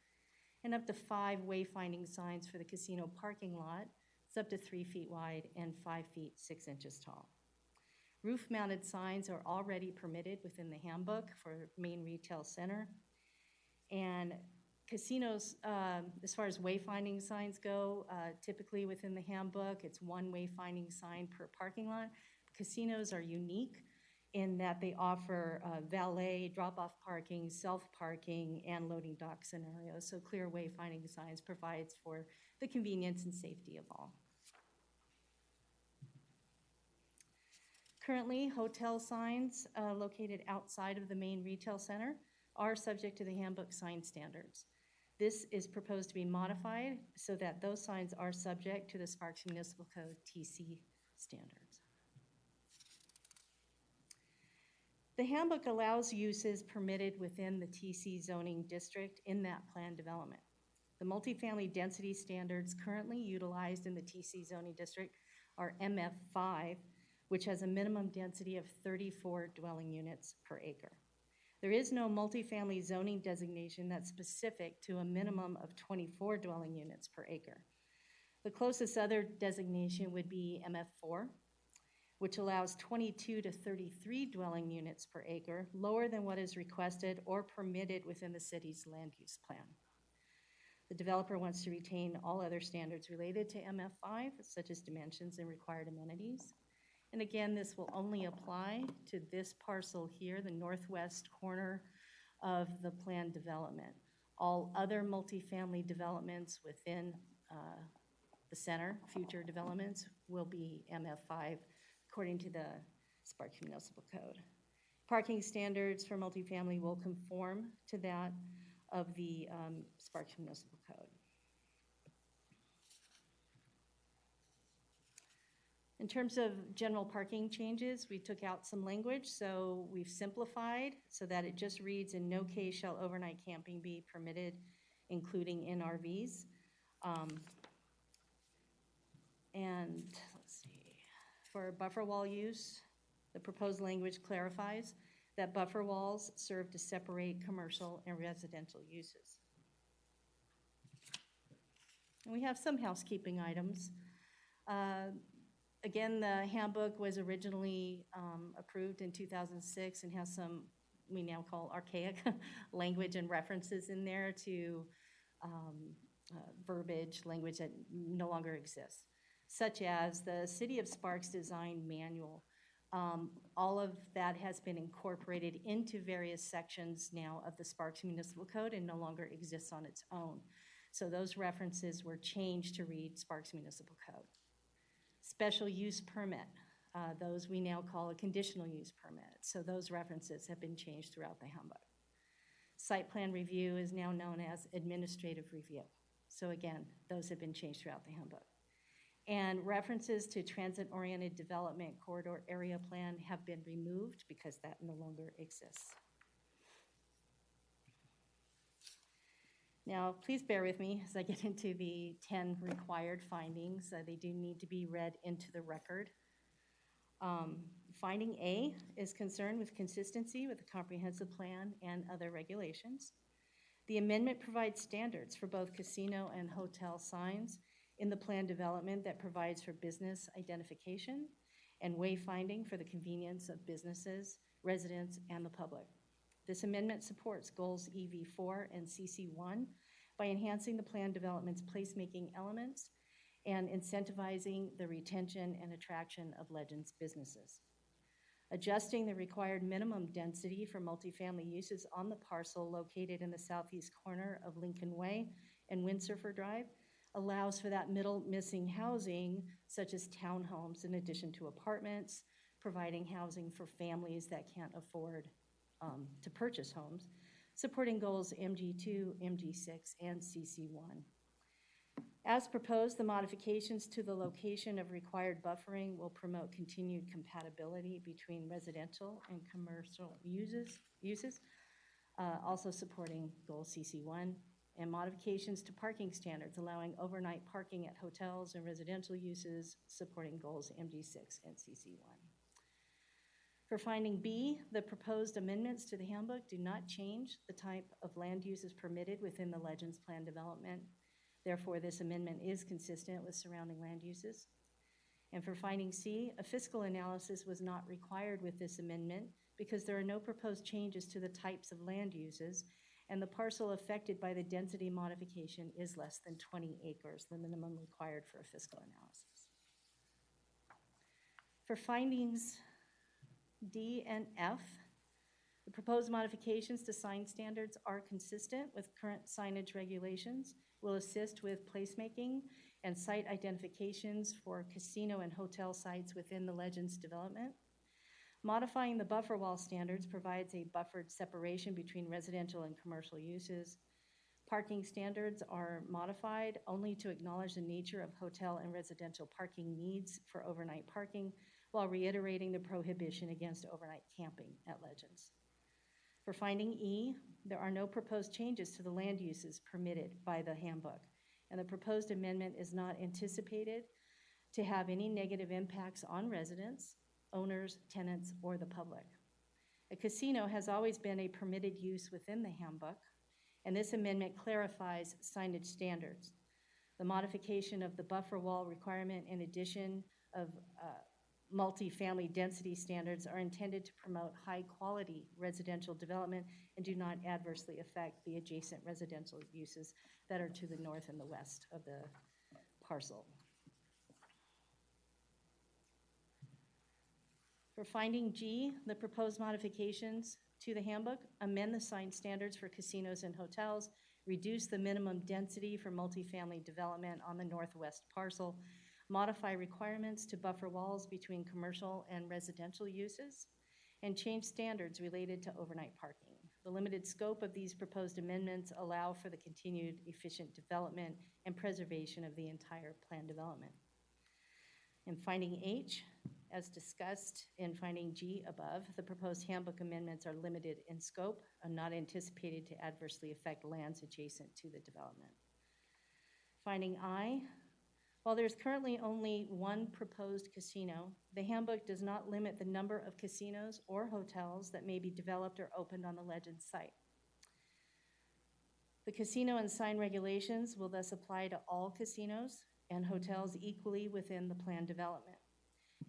And up to 5 wayfinding signs for the casino parking lot. It's up to 3 feet wide and 5 feet 6 inches tall. Roof-mounted signs are already permitted within the handbook for main retail center. And casinos, as far as wayfinding signs go, typically within the handbook, it's 1 wayfinding sign per parking lot. Casinos are unique in that they offer valet, drop-off parking, self-parking, and loading dock scenarios. So clear wayfinding signs provides for the convenience and safety of all. Currently, hotel signs located outside of the main retail center are subject to the handbook sign standards. This is proposed to be modified so that those signs are subject to the Sparks Municipal Code TC standards. The handbook allows uses permitted within the TC zoning district in that plan development. The multifamily density standards currently utilized in the TC zoning district are MF5, which has a minimum density of 34 dwelling units per acre. There is no multifamily zoning designation that's specific to a minimum of 24 dwelling units per acre. The closest other designation would be MF4, which allows 22 to 33 dwelling units per acre, lower than what is requested or permitted within the city's land use plan. The developer wants to retain all other standards related to MF5, such as dimensions and required amenities. And again, this will only apply to this parcel here, the northwest corner of the planned development. All other multifamily developments within the center, future developments, will be MF5 according to the Sparks Municipal Code. Parking standards for multifamily will conform to that of the Sparks Municipal Code. In terms of general parking changes, we took out some language, so we've simplified so that it just reads, in no case shall overnight camping be permitted, including in RVs. And let's see, for buffer wall use, the proposed language clarifies that buffer walls serve to separate commercial and residential uses. And we have some housekeeping items. Again, the handbook was originally approved in 2006 and has some we now call archaic language and references in there to verbiage, language that no longer exists, such as the City of Sparks Design Manual All of that has been incorporated into various sections now of the Sparks Municipal Code and no longer exists on its own. So those references were changed to read Sparks Municipal Code. Special use permit, those we now call a conditional use permit. So those references have been changed throughout the handbook. Site plan review is now known as administrative review. So again, those have been changed throughout the handbook. And references to transit-oriented development corridor area plan have been removed because that no longer exists. Now, please bear with me as I get into the 10 required findings. They do need to be read into the record. Finding A is concerned with consistency with the comprehensive plan and other regulations. The amendment provides standards for both casino and hotel signs in the plan development that provides for business identification and wayfinding for the convenience of businesses, residents, and the public. This amendment supports goals EV4 and CC1 by enhancing the plan development's placemaking elements and incentivizing the retention and attraction of Legends businesses. Adjusting the required minimum density for multifamily uses on the parcel located in the southeast corner of Lincoln Way and Windsurfer Drive allows for that middle missing housing, such as townhomes in addition to apartments, providing housing for families that can't afford to purchase homes, supporting goals MG2, MG6, and CC1. As proposed, the modifications to the location of required buffering will promote continued compatibility between residential and commercial uses, also supporting goal CC1, and modifications to parking standards allowing overnight parking at hotels and residential uses, supporting goals MG6 and CC1. For finding B, the proposed amendments to the handbook do not change the type of land uses permitted within the Legends plan development. Therefore, this amendment is consistent with surrounding land uses. And for finding C, a fiscal analysis was not required with this amendment because there are no proposed changes to the types of land uses, and the parcel affected by the density modification is less than 20 acres, the minimum required for a fiscal analysis. For findings D and F, the proposed modifications to sign standards are consistent with current signage regulations, will assist with placemaking and site identifications for casino and hotel sites within the Legends development. Modifying the buffer wall standards provides a buffered separation between residential and commercial uses. Parking standards are modified only to acknowledge the nature of hotel and residential parking needs for overnight parking, while reiterating the prohibition against overnight camping at Legends. For finding E, there are no proposed changes to the land uses permitted by the handbook, and the proposed amendment is not anticipated to have any negative impacts on residents, owners, tenants, or the public. A casino has always been a permitted use within the handbook, and this amendment clarifies signage standards. The modification of the buffer wall requirement in addition of multifamily density standards are intended to promote high-quality residential development and do not adversely affect the adjacent residential uses that are to the north and the west of the parcel. For finding G, the proposed modifications to the handbook amend the sign standards for casinos and hotels, reduce the minimum density for multifamily development on the northwest parcel, modify requirements to buffer walls between commercial and residential uses, and change standards related to overnight parking. The limited scope of these proposed amendments allow for the continued efficient development and preservation of the entire plan development. In finding H, as discussed in finding G above, the proposed handbook amendments are limited in scope and not anticipated to adversely affect lands adjacent to the development. Finding I, while there's currently only one proposed casino, the handbook does not limit the number of casinos or hotels that may be developed or opened on the Legends site. The casino and sign regulations will thus apply to all casinos and hotels equally within the plan development.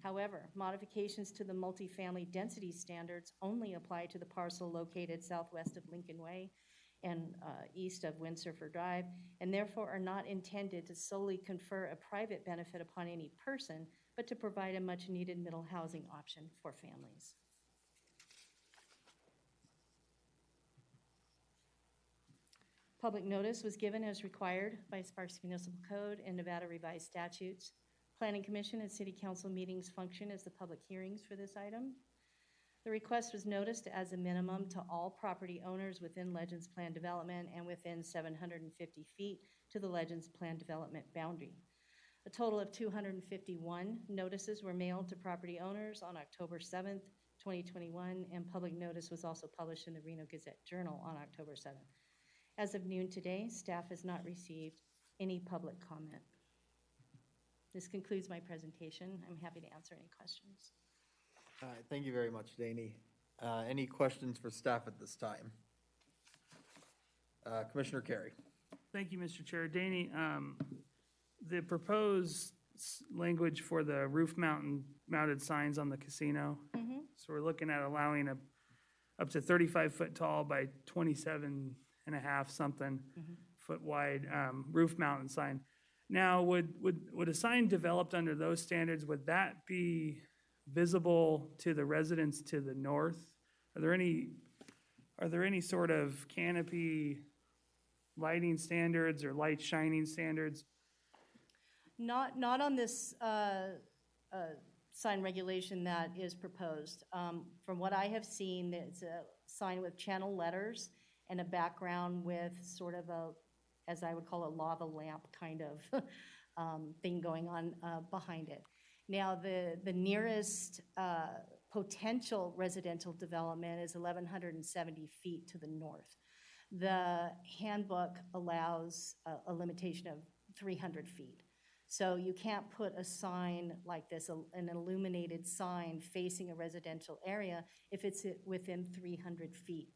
However, modifications to the multifamily density standards only apply to the parcel located southwest of Lincoln Way and east of Windsurfer Drive, and therefore are not intended to solely confer a private benefit upon any person, but to provide a much-needed middle housing option for families. Public notice was given as required by Sparks Municipal Code and Nevada Revised Statutes. Planning Commission and City Council meetings function as the public hearings for this item. The request was noticed as a minimum to all property owners within Legends Plan Development and within 750 feet to the Legends Plan Development boundary. A total of 251 notices were mailed to property owners on October 7th, 2021, and public notice was also published in the Reno Gazette-Journal on October 7th. As of noon today, staff has not received any public comment. This concludes my presentation. I'm happy to answer any questions. All right, thank you very much, Danny. Any questions for staff at this time? Commissioner Carey. Thank you, Mr. Chair. Danny, the proposed language for the mounted signs on the casino. So we're looking at allowing up to 35-foot tall by 27 and a half something foot wide roof mounted sign. Now, would a sign developed under those standards, would that be visible to the residents to the north? Are there any sort of canopy lighting standards or light shining standards? Not on this sign regulation that is proposed. From what I have seen, it's a sign with channel letters and a background with sort of a, as I would call a lava lamp kind of thing going on behind it. Now, the nearest potential residential development is 1,170 feet to the north. The handbook allows a limitation of 300 feet. So you can't put a sign like this, an illuminated sign facing a residential area if it's within 300 feet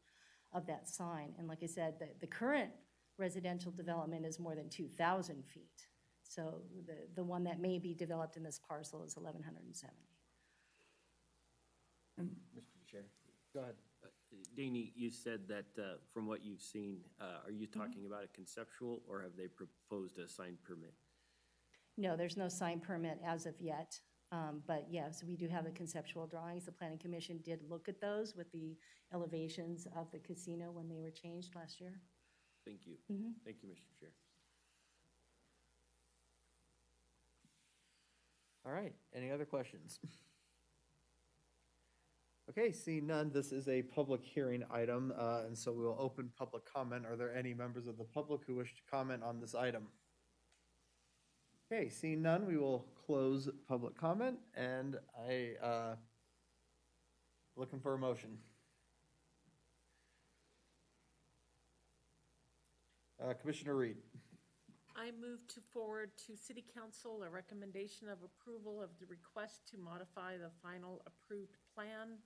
of that sign. And like I said, the current residential development is more than 2,000 feet. So the one that may be developed in this parcel is 1,170. Mr. Chair. Go ahead. Danny, you said that from what you've seen, are you talking about a conceptual or have they proposed a sign permit? No, there's no sign permit as of yet. But yes, we do have the conceptual drawings. The Planning Commission did look at those with the elevations of the casino when they were changed last year. Thank you. Thank you, Mr. Chair. All right, any other questions? Okay, seeing none, this is a public hearing item, and so we will open public comment. Are there any members of the public who wish to comment on this item? Okay, seeing none, we will close public comment, and looking for a motion. Commissioner Reed. I move to forward to City Council a recommendation of approval of the request to modify the final approved plan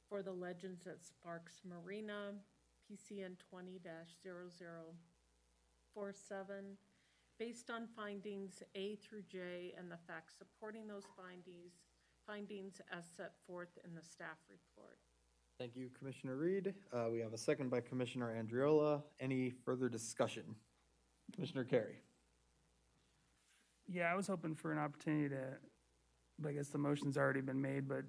for the Legends at Sparks Marina, PCN 20-0047, based on findings A through J and the facts supporting those findings as set forth in the staff report. Thank you, Commissioner Reed. We have a second by Commissioner Andriola. Any further discussion? Commissioner Carey. Yeah, I was hoping for an opportunity to, I guess the motion's already been made, but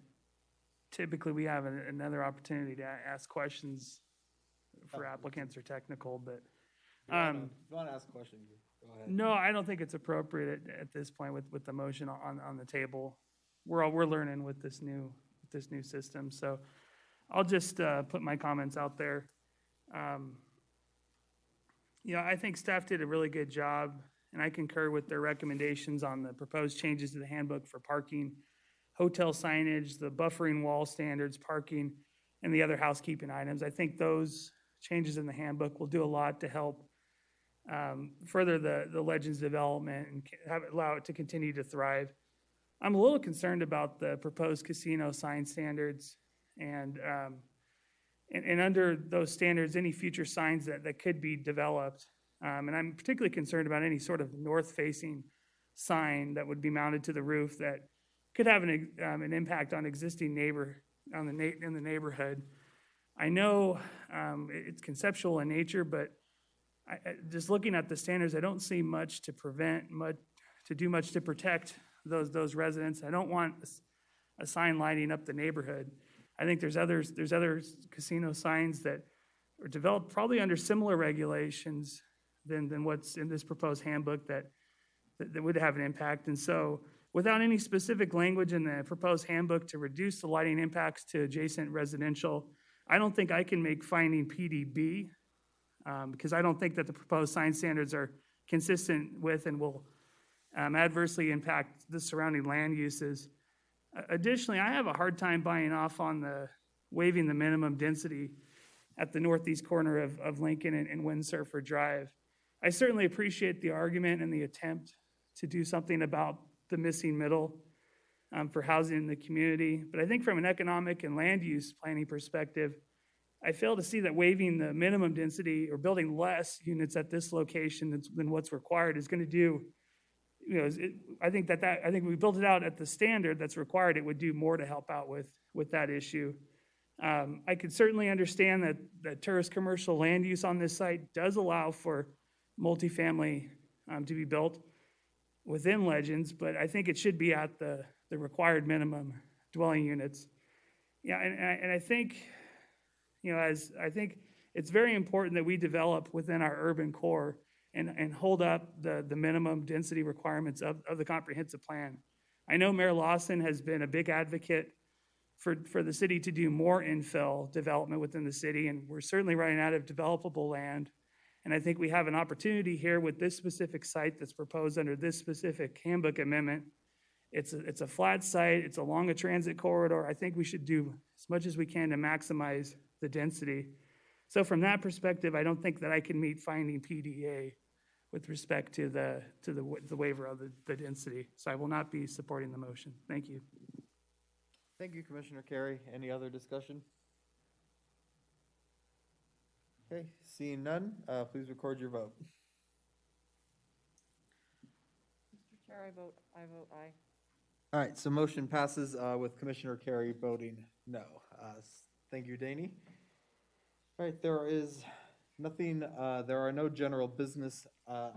typically we have another opportunity to ask questions for applicants or technical, but. If you want to ask a question, go ahead. No, I don't think it's appropriate at this point with the motion on the table. We're learning with this new system, so I'll just put my comments out there. I think staff did a really good job, and I concur with their recommendations on the proposed changes to the handbook for parking, hotel signage, the buffering wall standards, parking, and the other housekeeping items. I think those changes in the handbook will do a lot to help further the Legends development and allow it to continue to thrive. I'm a little concerned about the proposed casino sign standards and under those standards, any future signs that could be developed. And I'm particularly concerned about any sort of north-facing sign that would be mounted to the roof that could have an impact on existing in the neighborhood. I know it's conceptual in nature, but just looking at the standards, I don't see much to do much to protect those residents. I don't want a sign lighting up the neighborhood. I think there's other casino signs that are developed probably under similar regulations than what's in this proposed handbook that would have an impact. And so without any specific language in the proposed handbook to reduce the lighting impacts to adjacent residential, I don't think I can make finding PDB, because I don't think that the proposed sign standards are consistent with and will adversely impact the surrounding land uses. Additionally, I have a hard time buying off on the waiving the minimum density at the northeast corner of Lincoln and Windsurfer Drive. I certainly appreciate the argument and the attempt to do something about the missing middle for housing in the community, but I think from an economic and land use planning perspective, I fail to see that waiving the minimum density or building less units at this location than what's required is going to do, I think we built it out at the standard that's required. It would do more to help out with that issue. I could certainly understand that tourist commercial land use on this site does allow for multifamily to be built within Legends, but I think it should be at the required minimum dwelling units. Yeah, and I think, I think it's very important that we develop within our urban core and hold up the minimum density requirements of the comprehensive plan. I know Mayor Lawson has been a big advocate for the city to do more infill development within the city, and we're certainly running out of developable land. And I think we have an opportunity here with this specific site that's proposed under this specific handbook amendment. It's a flat site, it's along a transit corridor. I think we should do as much as we can to maximize the density. So from that perspective, I don't think that I can meet finding PDA with respect to the waiver of the density. So I will not be supporting the motion. Thank you. Thank you, Commissioner Carey. Any other discussion? Okay, seeing none, please record your vote. Mr. Chair, I vote aye. All right, so motion passes with Commissioner Carey voting no. Thank you, Danny. All right, there is nothing, there are no general business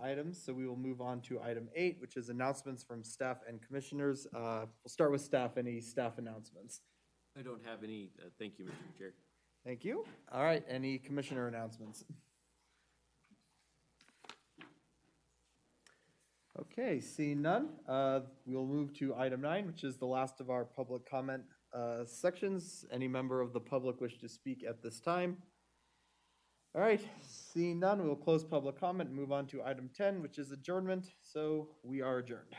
items, so we will move on to item 8, which is announcements from staff and commissioners. We'll start with staff. Any staff announcements? I don't have any. Thank you, Mr. Chair. Thank you. All right, any commissioner announcements? Okay, seeing none, we'll move to item 9, which is the last of our public comment sections. Any member of the public wish to speak at this time? All right, seeing none, we'll close public comment and move on to item 10, which is adjournment. So we are adjourned.